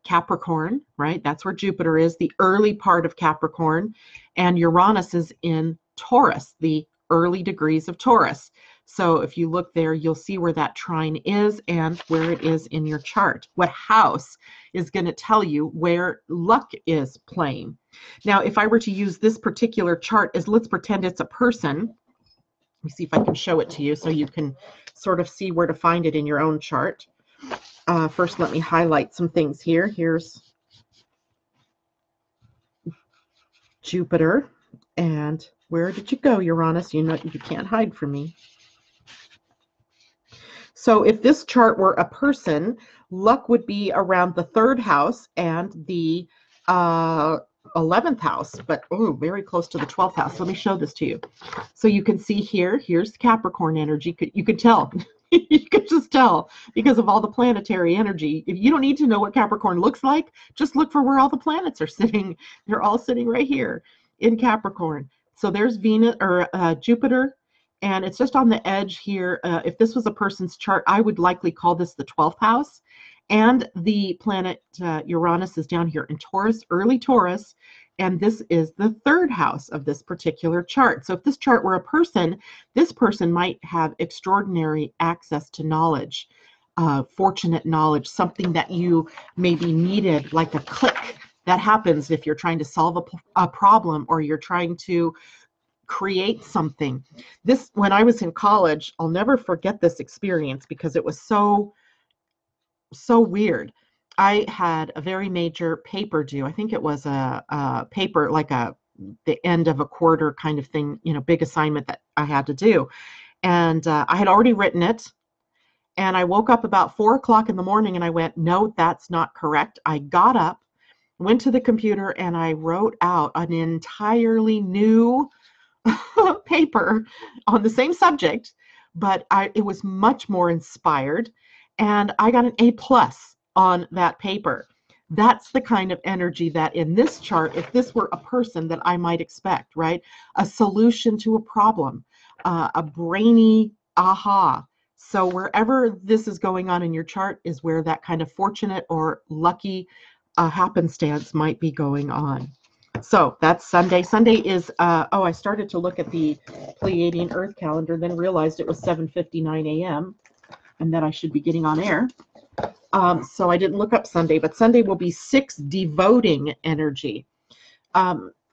Capricorn, right? That's where Jupiter is, the early part of Capricorn, and Uranus is in Taurus, the early degrees of Taurus. So if you look there, you'll see where that trine is and where it is in your chart. What house is going to tell you where luck is playing. Now, if I were to use this particular chart as, let's pretend it's a person. Let me see if I can show it to you so you can sort of see where to find it in your own chart. First, let me highlight some things here. Here's Jupiter. And where did you go, Uranus? You can't hide from me. So if this chart were a person, luck would be around the 3rd house and the 11th house, but very close to the 12th house. Let me show this to you. So you can see here's Capricorn energy. You could tell. You could just tell because of all the planetary energy. If you don't need to know what Capricorn looks like, just look for where all the planets are sitting. They're all sitting right here in Capricorn. So there's Venus or Jupiter, and it's just on the edge here. If this was a person's chart, I would likely call this the 12th house. And the planet Uranus is down here in Taurus, early Taurus, and this is the 3rd house of this particular chart. So if this chart were a person, this person might have extraordinary access to knowledge, fortunate knowledge, something that you maybe needed, like a click that happens if you're trying to solve a problem or you're trying to create something. This, when I was in college, I'll never forget this experience because it was so weird. I had a very major paper due. I think it was a paper, like the end of a quarter kind of thing, big assignment that I had to do. And I had already written it. And I woke up about 4 o'clock in the morning and I went, no, that's not correct. I got up, went to the computer, and I wrote out an entirely new paper on the same subject, but it was much more inspired. And I got an A+ on that paper. That's the kind of energy that in this chart, if this were a person, that I might expect, right? A solution to a problem, a brainy aha. So wherever this is going on in your chart is where that kind of fortunate or lucky happenstance might be going on. So that's Sunday. Sunday is, I started to look at the Pleiadian-Earth calendar, then realized it was 7:59 a.m. and that I should be getting on air. So I didn't look up Sunday, but Sunday will be 6 devoting energy.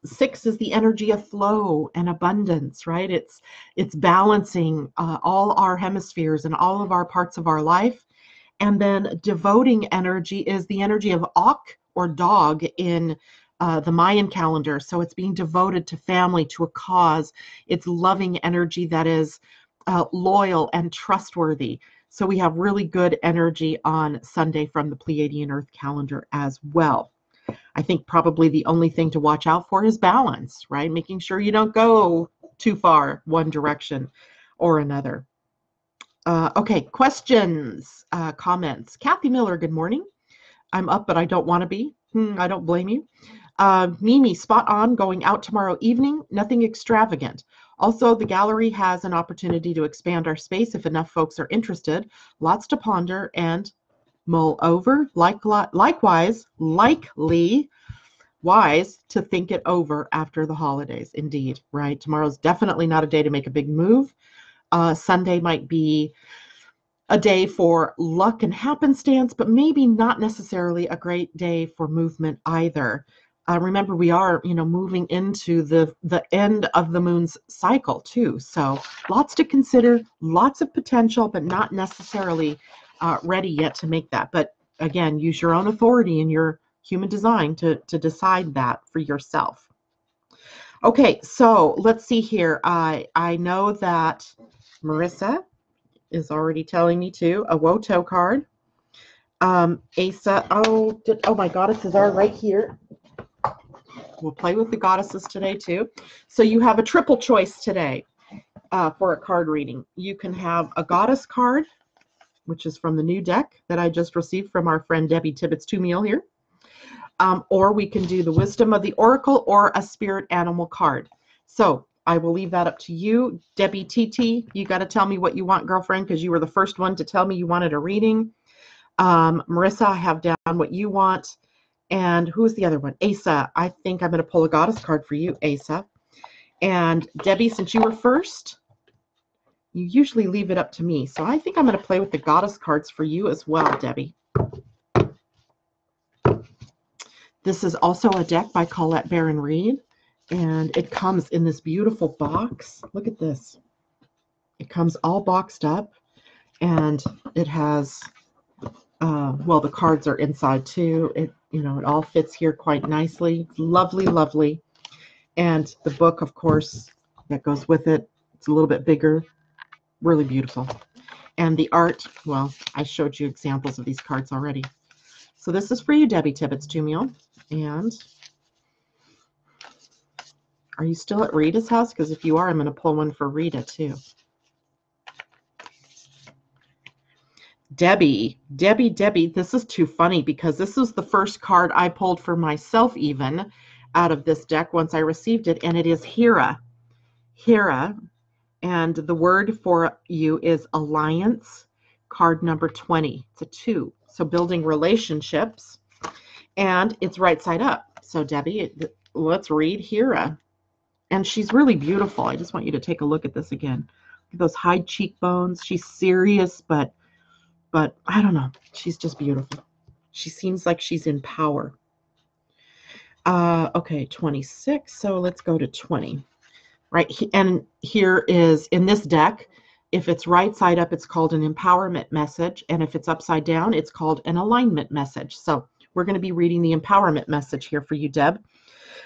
6 is the energy of flow and abundance, right? It's balancing all our hemispheres and all of our parts of our life. And then devoting energy is the energy of Auk or dog in the Mayan calendar. So it's being devoted to family, to a cause. It's loving energy that is loyal and trustworthy. So we have really good energy on Sunday from the Pleiadian-Earth calendar as well. I think probably the only thing to watch out for is balance, right? Making sure you don't go too far one direction or another. Okay, questions, comments. Kathy Miller, good morning. I'm up, but I don't want to be. I don't blame you. Mimi, spot on, going out tomorrow evening, nothing extravagant. Also, the gallery has an opportunity to expand our space if enough folks are interested. Lots to ponder and mull over. Likewise, likely wise to think it over after the holidays. Indeed, right? Tomorrow's definitely not a day to make a big move. Sunday might be a day for luck and happenstance, but maybe not necessarily a great day for movement either. Remember, we are, moving into the end of the moon's cycle too. So lots to consider, lots of potential, but not necessarily ready yet to make that. But again, use your own authority in your human design to decide that for yourself. Okay, so let's see here. I know that Marissa is already telling me to a Woto card. Asa, oh, my goddesses are right here. We'll play with the goddesses today too. So you have a triple choice today for a card reading. You can have a goddess card, which is from the new deck that I just received from our friend Debbie Tibbets-Tumiel here. Or we can do the Wisdom of the Oracle or a Spirit Animal card. So I will leave that up to you. Debbie TT, you got to tell me what you want, girlfriend, because you were the first one to tell me you wanted a reading. Marissa, I have down what you want. And who's the other one? Asa, I think I'm going to pull a goddess card for you, Asa. And Debbie, since you were first, you usually leave it up to me. So I think I'm going to play with the goddess cards for you as well, Debbie. This is also a deck by Colette Baron-Reid, and it comes in this beautiful box. Look at this. It comes all boxed up, and it has, well, the cards are inside too. It all fits here quite nicely. Lovely, lovely. And the book, of course, that goes with it. It's a little bit bigger. Really beautiful. And the art, well, I showed you examples of these cards already. So this is for you, Debbie Tibbets-Tumiel. And are you still at Rita's house? Because if you are, I'm going to pull one for Rita too. Debbie, this is too funny because this is the first card I pulled for myself even out of this deck once I received it, and it is Hera. Hera, and the word for you is alliance, card number 20. It's a 2. So building relationships, and it's right side up. So Debbie, let's read Hera. And she's really beautiful. I just want you to take a look at this again. Look at those high cheekbones. She's serious, but I don't know. She's just beautiful. She seems like she's in power. Okay, 26. So let's go to 20. Right, and here is, in this deck, if it's right side up, it's called an empowerment message. And if it's upside down, it's called an alignment message. So we're going to be reading the empowerment message here for you, Deb.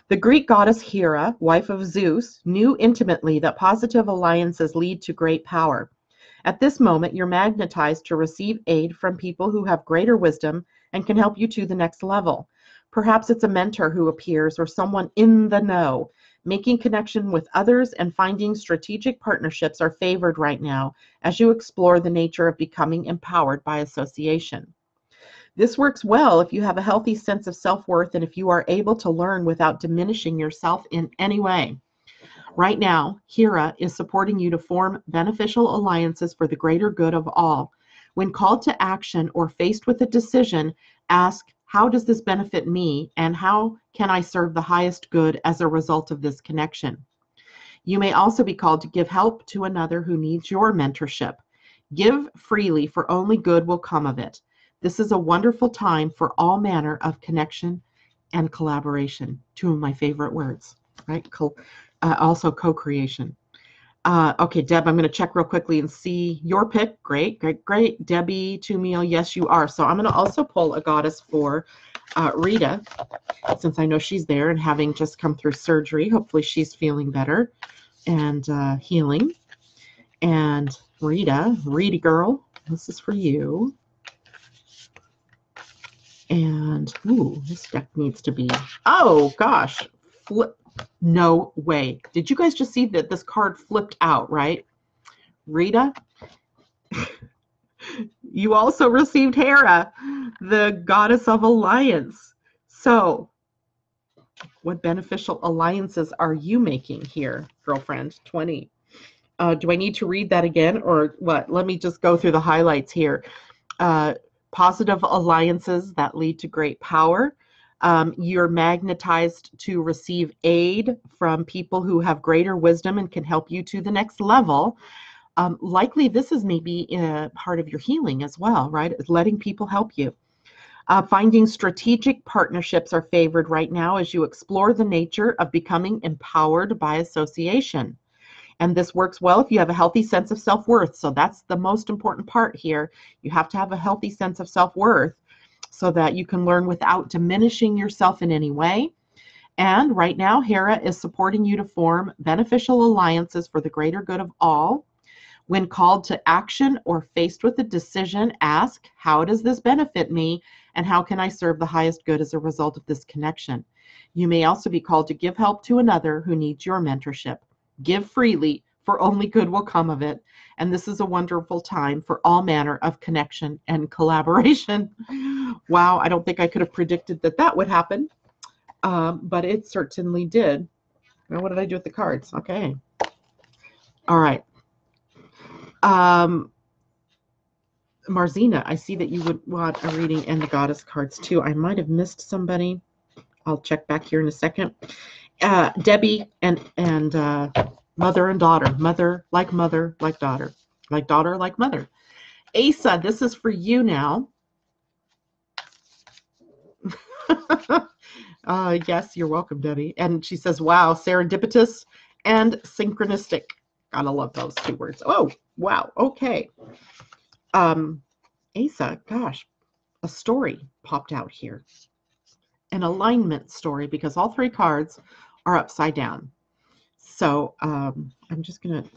The Greek goddess Hera, wife of Zeus, knew intimately that positive alliances lead to great power. At this moment, you're magnetized to receive aid from people who have greater wisdom and can help you to the next level. Perhaps it's a mentor who appears or someone in the know. Making connection with others and finding strategic partnerships are favored right now as you explore the nature of becoming empowered by association. This works well if you have a healthy sense of self-worth and if you are able to learn without diminishing yourself in any way. Right now, Hera is supporting you to form beneficial alliances for the greater good of all. When called to action or faced with a decision, ask, how does this benefit me, and how can I serve the highest good as a result of this connection? You may also be called to give help to another who needs your mentorship. Give freely, for only good will come of it. This is a wonderful time for all manner of connection and collaboration. 2 of my favorite words, right? Also co-creation. Okay, Deb, I'm going to check real quickly and see your pick. Great. Debbie Tumiel, yes, you are. So I'm going to also pull a goddess for Rita, since I know she's there and having just come through surgery. Hopefully she's feeling better and healing. And Rita girl, this is for you. And, ooh, this deck needs to be, oh, gosh, flip. No way. Did you guys just see that this card flipped out, right? Rita, you also received Hera, the goddess of alliance. So what beneficial alliances are you making here, girlfriend? 20. Do I need to read that again or what? Let me just go through the highlights here. Positive alliances that lead to great power. You're magnetized to receive aid from people who have greater wisdom and can help you to the next level. Likely this is maybe part of your healing as well, right? Letting people help you. Finding strategic partnerships are favored right now as you explore the nature of becoming empowered by association. And this works well if you have a healthy sense of self-worth. So that's the most important part here. You have to have a healthy sense of self-worth so that you can learn without diminishing yourself in any way. And right now, Hera is supporting you to form beneficial alliances for the greater good of all. When called to action or faced with a decision, ask, how does this benefit me? And how can I serve the highest good as a result of this connection? You may also be called to give help to another who needs your mentorship. Give freely, for only good will come of it. And this is a wonderful time for all manner of connection and collaboration. Wow, I don't think I could have predicted that that would happen, but it certainly did. Well, what did I do with the cards? Okay. All right. Marzina, I see that you would want a reading and the goddess cards too. I might have missed somebody. I'll check back here in a second. Debbie and mother and daughter. Mother like daughter. Like daughter like mother. Asa, this is for you now. Yes, you're welcome, Debbie. And she says, wow, serendipitous and synchronistic. Gotta love those two words. Oh, wow. Okay. Asa, gosh, a story popped out here. An alignment story, because all three cards are upside down. So I'm just going to,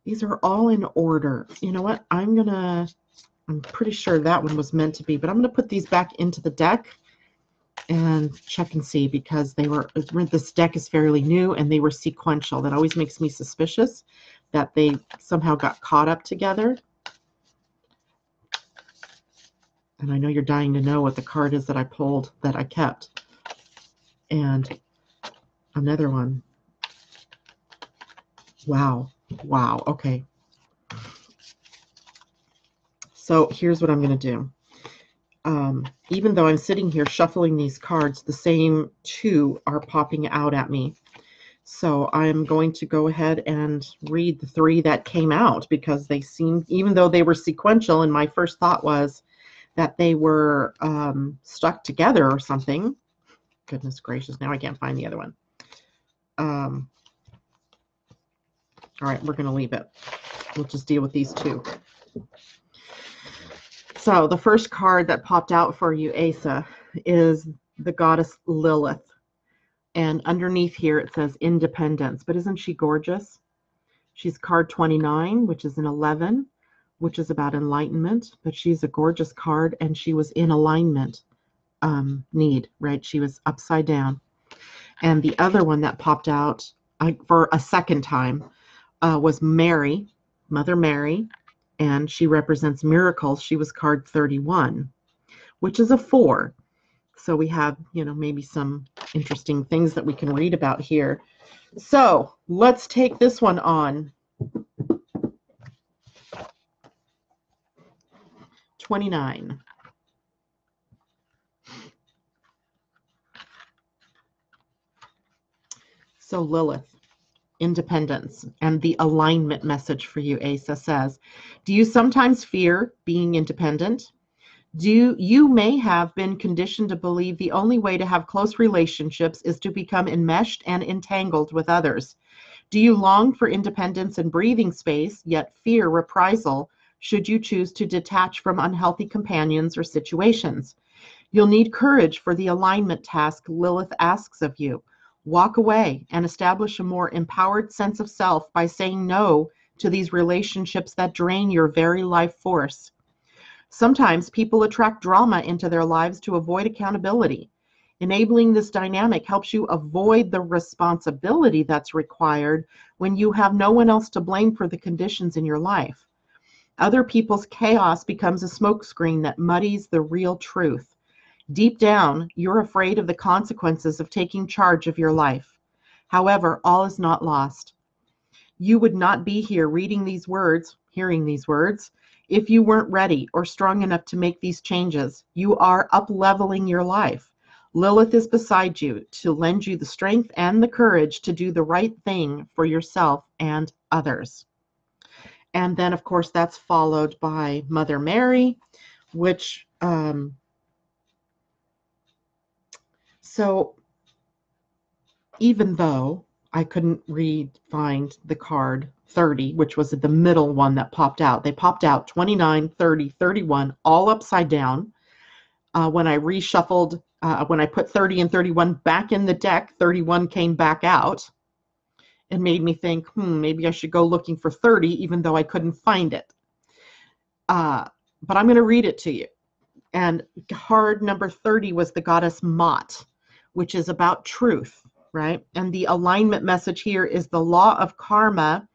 these are all in order. You know what? I'm pretty sure that one was meant to be, but I'm going to put these back into the deck and check and see, because this deck is fairly new and they were sequential. That always makes me suspicious that they somehow got caught up together. And I know you're dying to know what the card is that I pulled that I kept. And another one. Wow. Wow. Okay. So here's what I'm going to do. Even though I'm sitting here shuffling these cards, the same two are popping out at me. So I'm going to go ahead and read the three that came out, because they seemed, even though they were sequential, and my first thought was that they were stuck together or something. Goodness gracious, now I can't find the other one. All right, we're going to leave it. We'll just deal with these two. So the first card that popped out for you, Asa, is the goddess Lilith. And underneath here it says independence. But isn't she gorgeous? She's card 29, which is an 11, which is about enlightenment. But she's a gorgeous card, and she was in alignment need, right? She was upside down. And the other one that popped out for a second time was Mary, Mother Mary. And she represents miracles. She was card 31, which is a 4. So we have, maybe some interesting things that we can read about here. So let's take this one on. 29. So Lilith. Independence, and the alignment message for you, Asa, says, do you sometimes fear being independent? You may have been conditioned to believe the only way to have close relationships is to become enmeshed and entangled with others. Do you long for independence and breathing space, yet fear reprisal should you choose to detach from unhealthy companions or situations? You'll need courage for the alignment task Lilith asks of you. Walk away and establish a more empowered sense of self by saying no to these relationships that drain your very life force. Sometimes people attract drama into their lives to avoid accountability. Enabling this dynamic helps you avoid the responsibility that's required when you have no one else to blame for the conditions in your life. Other people's chaos becomes a smokescreen that muddies the real truth. Deep down, you're afraid of the consequences of taking charge of your life. However, all is not lost. You would not be here reading these words, hearing these words, if you weren't ready or strong enough to make these changes. You are up-leveling your life. Lilith is beside you to lend you the strength and the courage to do the right thing for yourself and others. And then, of course, that's followed by Mother Mary, which So even though I couldn't find the card 30, which was the middle one that popped out, they popped out 29, 30, 31, all upside down. When I reshuffled, when I put 30 and 31 back in the deck, 31 came back out and made me think, maybe I should go looking for 30, even though I couldn't find it. But I'm going to read it to you. And card number 30 was the goddess Mot, which is about truth, right? And the alignment message here is the law of karma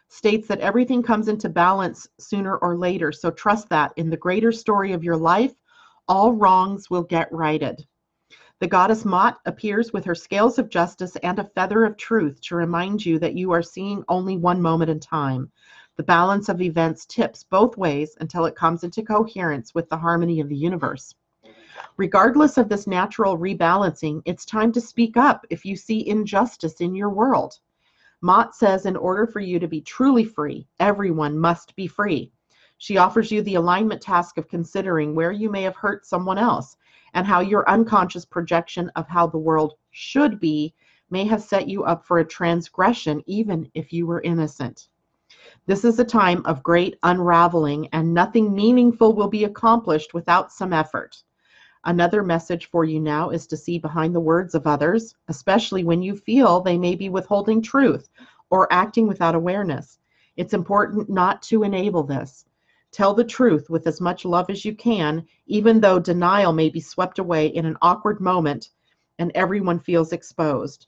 states that everything comes into balance sooner or later. So trust that in the greater story of your life, all wrongs will get righted. The goddess Mot appears with her scales of justice and a feather of truth to remind you that you are seeing only one moment in time. The balance of events tips both ways until it comes into coherence with the harmony of the universe. Regardless of this natural rebalancing, it's time to speak up if you see injustice in your world. Mott says in order for you to be truly free, everyone must be free. She offers you the alignment task of considering where you may have hurt someone else and how your unconscious projection of how the world should be may have set you up for a transgression even if you were innocent. This is a time of great unraveling, and nothing meaningful will be accomplished without some effort. Another message for you now is to see behind the words of others, especially when you feel they may be withholding truth or acting without awareness. It's important not to enable this. Tell the truth with as much love as you can, even though denial may be swept away in an awkward moment and everyone feels exposed.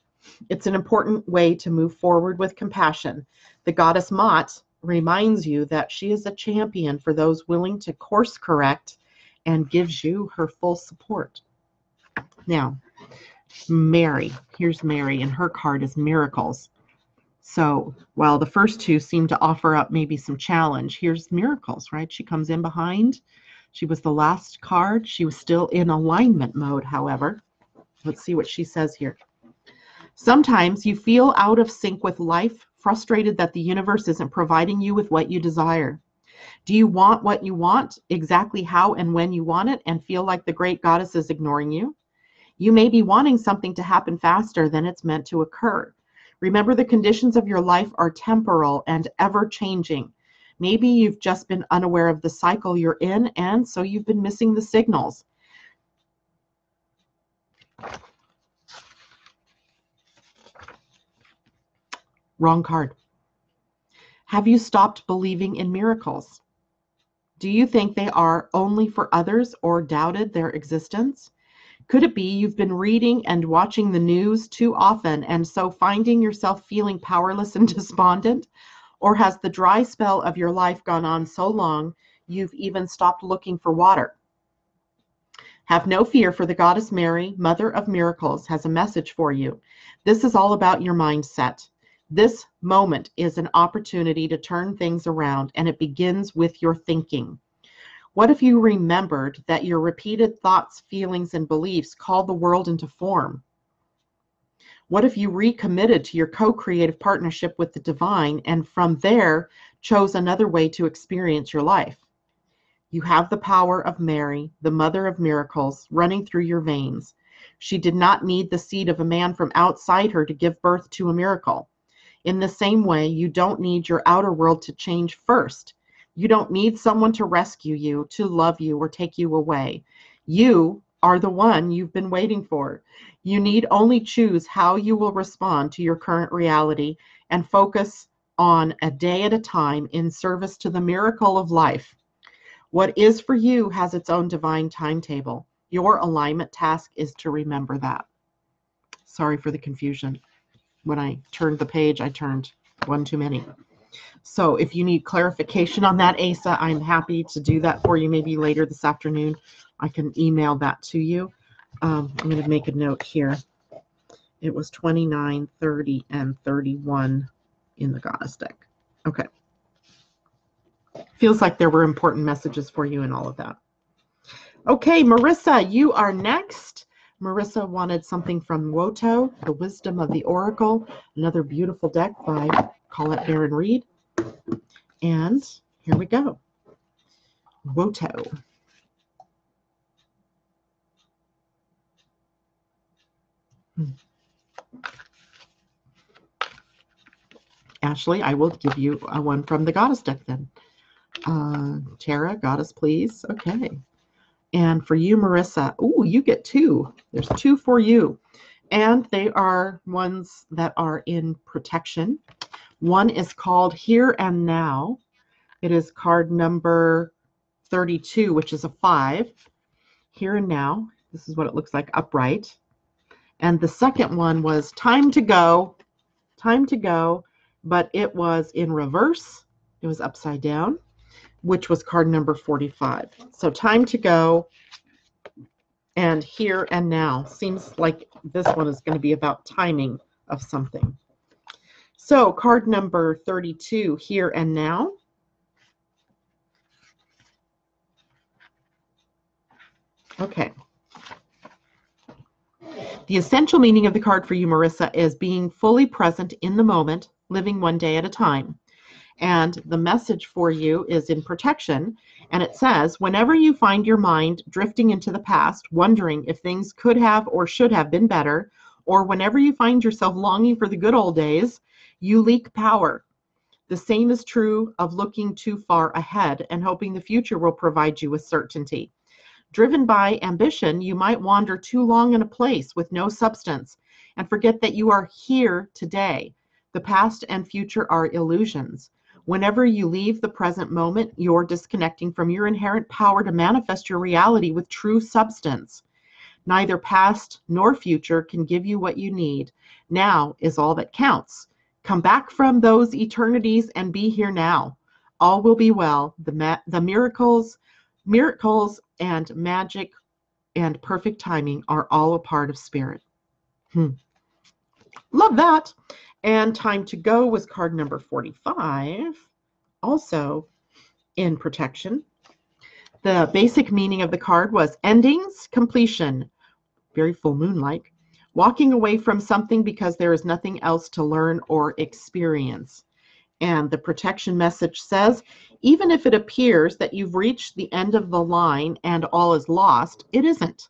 It's an important way to move forward with compassion. The goddess Mott reminds you that she is a champion for those willing to course correct and gives you her full support. Now, Mary. Here's Mary, and her card is Miracles. So while the first two seem to offer up maybe some challenge, here's Miracles, right? She comes in behind. She was the last card. She was still in alignment mode, however. Let's see what she says here. Sometimes you feel out of sync with life, frustrated that the universe isn't providing you with what you desire. Do you want what you want, exactly how and when you want it, and feel like the great goddess is ignoring you? You may be wanting something to happen faster than it's meant to occur. Remember, the conditions of your life are temporal and ever-changing. Maybe you've just been unaware of the cycle you're in, and so you've been missing the signals. Wrong card. Have you stopped believing in miracles? Do you think they are only for others or doubted their existence? Could it be you've been reading and watching the news too often and so finding yourself feeling powerless and despondent? Or has the dry spell of your life gone on so long you've even stopped looking for water? Have no fear, for the goddess Mary, Mother of Miracles, has a message for you. This is all about your mindset. This moment is an opportunity to turn things around, and it begins with your thinking. What if you remembered that your repeated thoughts, feelings, and beliefs call the world into form? What if you recommitted to your co-creative partnership with the divine and from there chose another way to experience your life? You have the power of Mary, the Mother of Miracles, running through your veins. She did not need the seed of a man from outside her to give birth to a miracle. In the same way, you don't need your outer world to change first. You don't need someone to rescue you, to love you, or take you away. You are the one you've been waiting for. You need only choose how you will respond to your current reality and focus on a day at a time in service to the miracle of life. What is for you has its own divine timetable. Your alignment task is to remember that. Sorry for the confusion. When I turned the page, I turned one too many. So if you need clarification on that, Asa, I'm happy to do that for you maybe later this afternoon. I can email that to you. I'm going to make a note here. It was 29, 30, and 31 in the goddess deck. Okay. Feels like there were important messages for you in all of that. Okay, Marissa, you are next. Marissa wanted something from Woto, The Wisdom of the Oracle, another beautiful deck by Colette Baron Reed. And here we go. Woto. Ashley, I will give you a one from the goddess deck then. Tara, goddess, please. Okay. And for you, Marissa, ooh, you get two. There's two for you. And they are ones that are in protection. One is called Here and Now. It is card number 32, which is a 5. Here and Now. This is what it looks like upright. And the second one was Time to Go. Time to Go, but it was in reverse. It was upside down, which was card number 45. So Time to Go and Here and Now. Seems like this one is going to be about timing of something. So card number 32, Here and Now. Okay. The essential meaning of the card for you, Marissa, is being fully present in the moment, living one day at a time. And the message for you is in protection. And it says, whenever you find your mind drifting into the past, wondering if things could have or should have been better, or whenever you find yourself longing for the good old days, you leak power. The same is true of looking too far ahead and hoping the future will provide you with certainty. Driven by ambition, you might wander too long in a place with no substance and forget that you are here today. The past and future are illusions. Whenever you leave the present moment, you're disconnecting from your inherent power to manifest your reality with true substance. Neither past nor future can give you what you need. Now is all that counts. Come back from those eternities and be here now. All will be well. The miracles and magic and perfect timing are all a part of spirit. Love that. And Time to Go was card number 45, also in protection. The basic meaning of the card was endings, completion, very full moon-like, walking away from something because there is nothing else to learn or experience. And the protection message says, even if it appears that you've reached the end of the line and all is lost, it isn't.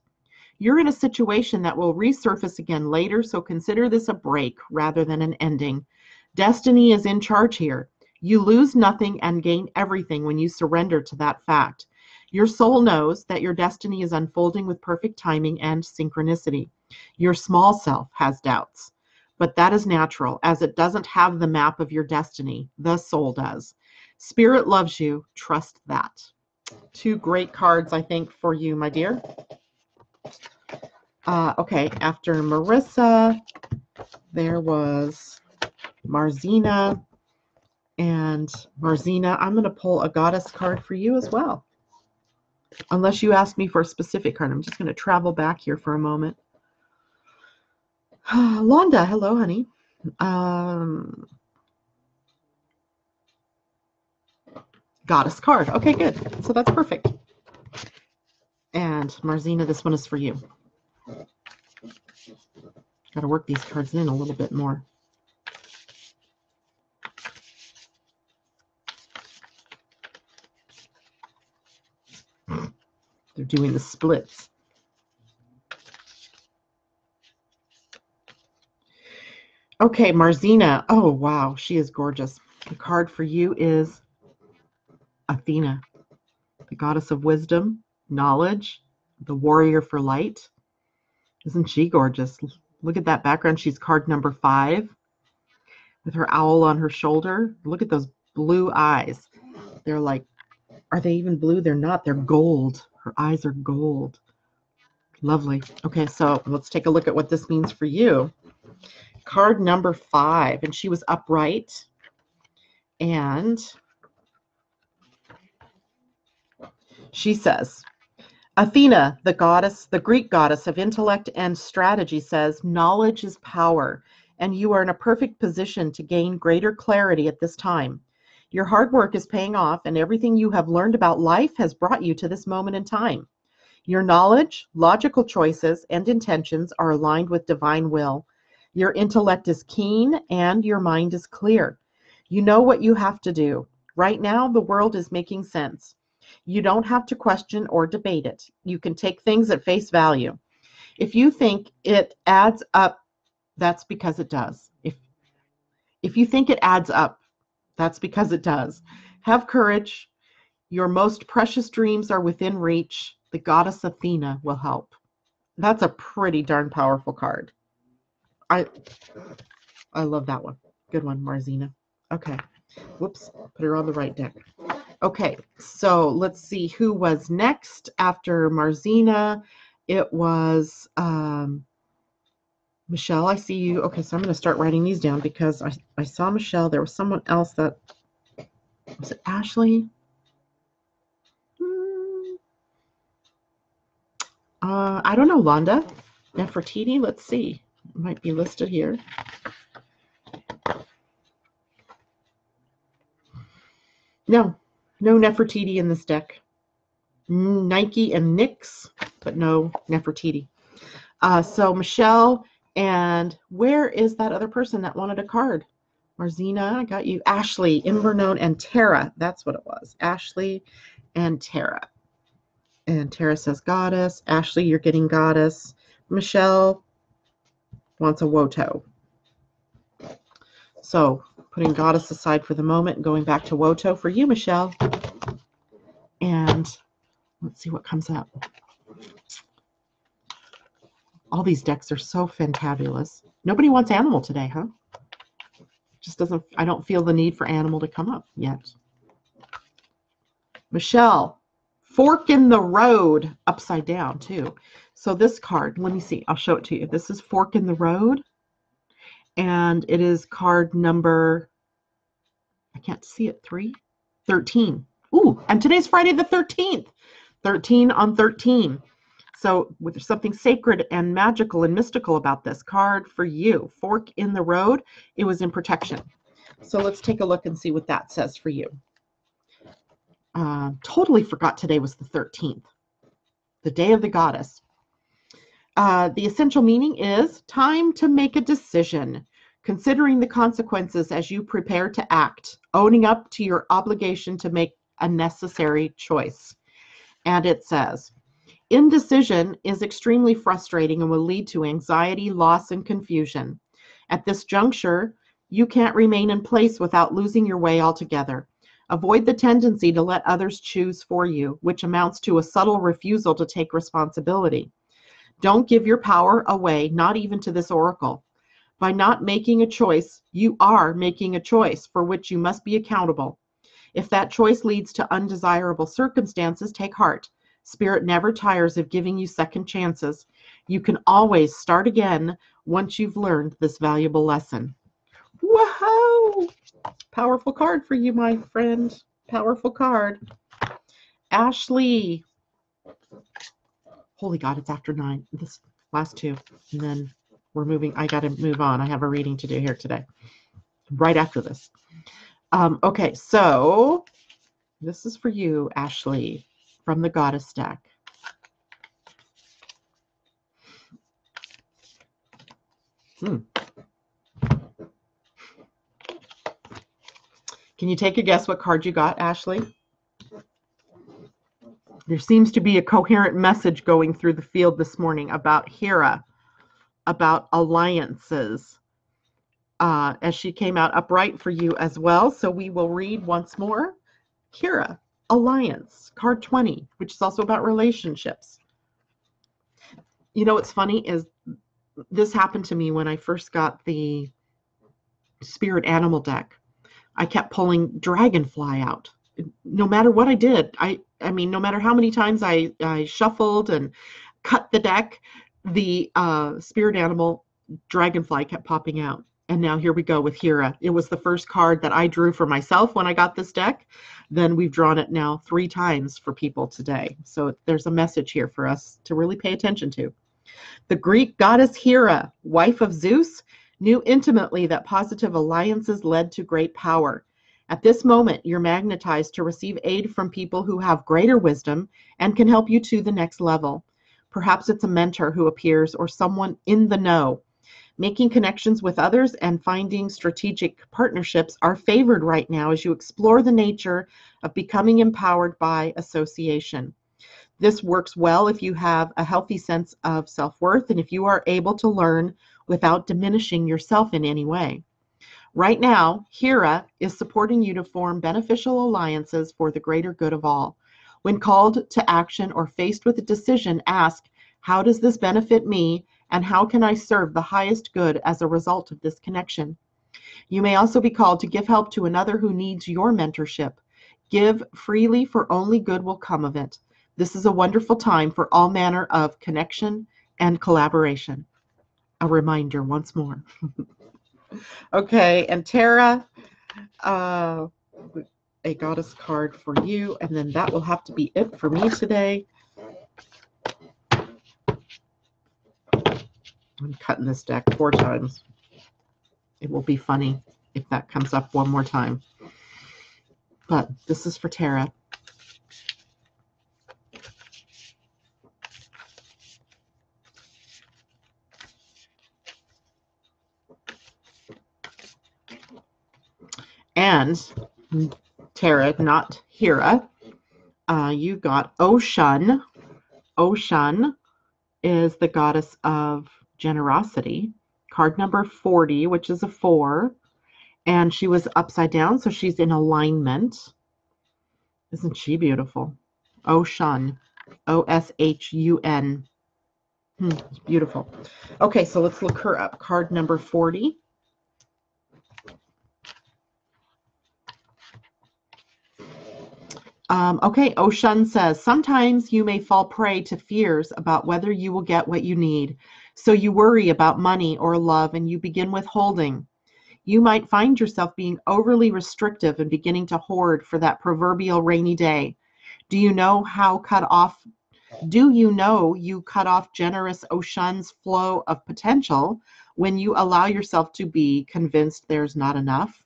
You're in a situation that will resurface again later, so consider this a break rather than an ending. Destiny is in charge here. You lose nothing and gain everything when you surrender to that fact. Your soul knows that your destiny is unfolding with perfect timing and synchronicity. Your small self has doubts, but that is natural, as it doesn't have the map of your destiny. The soul does. Spirit loves you. Trust that. Two great cards, I think, for you, my dear. Okay, after Marissa, there was Marzina. And Marzina, I'm going to pull a goddess card for you as well. Unless you ask me for a specific card. I'm just going to travel back here for a moment. Londa, hello, honey. Goddess card. Okay, good. So that's perfect. And Marzina, this one is for you. Got to work these cards in a little bit more. They're doing the splits. Okay, Marzina. Oh, wow. She is gorgeous. The card for you is Athena, the goddess of wisdom, knowledge, the warrior for light. Isn't she gorgeous? Look at that background. She's card number 5 with her owl on her shoulder. Look at those blue eyes. They're like, are they even blue? They're not. They're gold. Her eyes are gold. Lovely. Okay, so let's take a look at what this means for you. Card number 5, and she was upright. And she says, Athena, the goddess, the Greek goddess of intellect and strategy, says, knowledge is power, and you are in a perfect position to gain greater clarity at this time. Your hard work is paying off, and everything you have learned about life has brought you to this moment in time. Your knowledge, logical choices, and intentions are aligned with divine will. Your intellect is keen, and your mind is clear. You know what you have to do. Right now, the world is making sense. You don't have to question or debate it. You can take things at face value. If you think it adds up, that's because it does. If you think it adds up, that's because it does. Have courage. Your most precious dreams are within reach. The goddess Athena will help. That's a pretty darn powerful card. I love that one. Good one, Marzina. Okay. Whoops. Put her on the right deck. Okay. So let's see who was next after Marzina. It was Michelle. I see you. Okay. So I'm going to start writing these down because I saw Michelle. There was someone else that was it Ashley? I don't know, Londa. Nefertiti, let's see. It might be listed here. No Nefertiti in this deck. Nike and Nyx, but no Nefertiti. So Michelle, and where is that other person that wanted a card? Marzina, I got you. Ashley, Invernon, and Tara. That's what it was. Ashley and Tara. And Tara says goddess. Ashley, you're getting goddess. Michelle wants a Woto. So putting goddess aside for the moment and going back to Woto for you, Michelle. And let's see what comes up. All these decks are so fantabulous. Nobody wants animal today, huh? Just doesn't, I don't feel the need for animal to come up yet. Michelle, fork in the road, upside down too. So this card, let me see, I'll show it to you. This is fork in the road. And it is card number, I can't see it, 13. Ooh, and today's Friday the 13th. 13 on 13. So there's something sacred and magical and mystical about this card for you. Fork in the road. It was in protection. So let's take a look and see what that says for you. Totally forgot today was the 13th, the day of the goddess. The essential meaning is time to make a decision, considering the consequences as you prepare to act, owning up to your obligation to make a necessary choice. And it says, indecision is extremely frustrating and will lead to anxiety, loss, and confusion. At this juncture, you can't remain in place without losing your way altogether. Avoid the tendency to let others choose for you, which amounts to a subtle refusal to take responsibility. Don't give your power away, not even to this oracle. By not making a choice, you are making a choice for which you must be accountable. If that choice leads to undesirable circumstances, take heart. Spirit never tires of giving you second chances. You can always start again once you've learned this valuable lesson. Whoa! Powerful card for you, my friend. Powerful card. Ashley. Holy God, it's after 9. This last two. And then we're moving. I got to move on. I have a reading to do here today. Right after this. Okay, so this is for you, Ashley, from the Goddess deck. Can you take a guess what card you got, Ashley? There seems to be a coherent message going through the field this morning about Hera, about alliances, as she came out upright for you as well. So we will read once more. Hera, alliance, card 20, which is also about relationships. You know what's funny is this happened to me when I first got the spirit animal deck. I kept pulling dragonfly out. No matter what I did, I mean, no matter how many times I shuffled and cut the deck, the spirit animal dragonfly kept popping out. And now here we go with Hera. It was the first card that I drew for myself when I got this deck. Then we've drawn it now 3 times for people today. So there's a message here for us to really pay attention to. The Greek goddess Hera, wife of Zeus, knew intimately that positive alliances led to great power. At this moment, you're magnetized to receive aid from people who have greater wisdom and can help you to the next level. Perhaps it's a mentor who appears or someone in the know. Making connections with others and finding strategic partnerships are favored right now as you explore the nature of becoming empowered by association. This works well if you have a healthy sense of self-worth and if you are able to learn without diminishing yourself in any way. Right now, Hera is supporting you to form beneficial alliances for the greater good of all. When called to action or faced with a decision, ask, how does this benefit me, and how can I serve the highest good as a result of this connection? You may also be called to give help to another who needs your mentorship. Give freely, for only good will come of it. This is a wonderful time for all manner of connection and collaboration. A reminder once more. Okay, and Tara, a goddess card for you, and then that will have to be it for me today. I'm cutting this deck 4 times. It will be funny if that comes up one more time. But this is for Tara. And Tara, not Hera, you got Ocean. Ocean is the goddess of generosity. Card number 40, which is a 4. And she was upside down, so she's in alignment. Isn't she beautiful? Oshun. O-S-H-U-N. It's beautiful. Okay, so let's look her up. Card number 40. Okay, Oshun says, sometimes you may fall prey to fears about whether you will get what you need. So you worry about money or love and you begin withholding. You might find yourself being overly restrictive and beginning to hoard for that proverbial rainy day. Do you know you cut off generous Oshun's flow of potential when you allow yourself to be convinced there's not enough?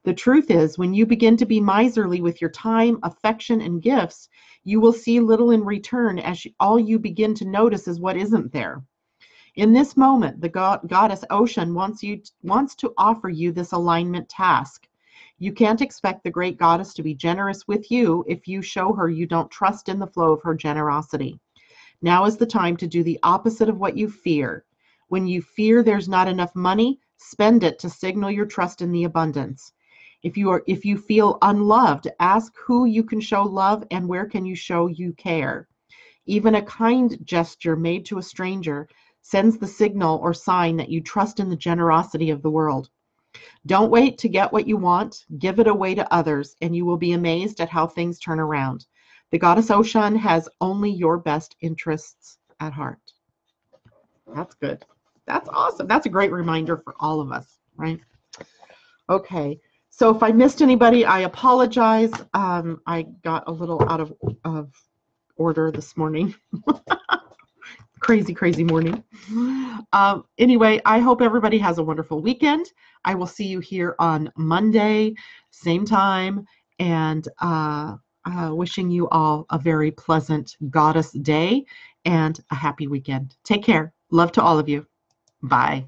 The truth is, when you begin to be miserly with your time, affection, and gifts, you will see little in return as all you begin to notice is what isn't there. In this moment, the goddess Ocean wants to offer you this alignment task. You can't expect the great goddess to be generous with you if you show her you don't trust in the flow of her generosity. Now is the time to do the opposite of what you fear. When you fear there's not enough money, spend it to signal your trust in the abundance. If you feel unloved, ask who you can show love and where can you show you care. Even a kind gesture made to a stranger sends the signal or sign that you trust in the generosity of the world. Don't wait to get what you want. Give it away to others, and you will be amazed at how things turn around. The goddess Ocean has only your best interests at heart. That's good. That's awesome. That's a great reminder for all of us, right? Okay. So if I missed anybody, I apologize. I got a little out of order this morning. Crazy morning. Anyway, I hope everybody has a wonderful weekend. I will see you here on Monday, same time, and wishing you all a very pleasant goddess day and a happy weekend. Take care. Love to all of you. Bye.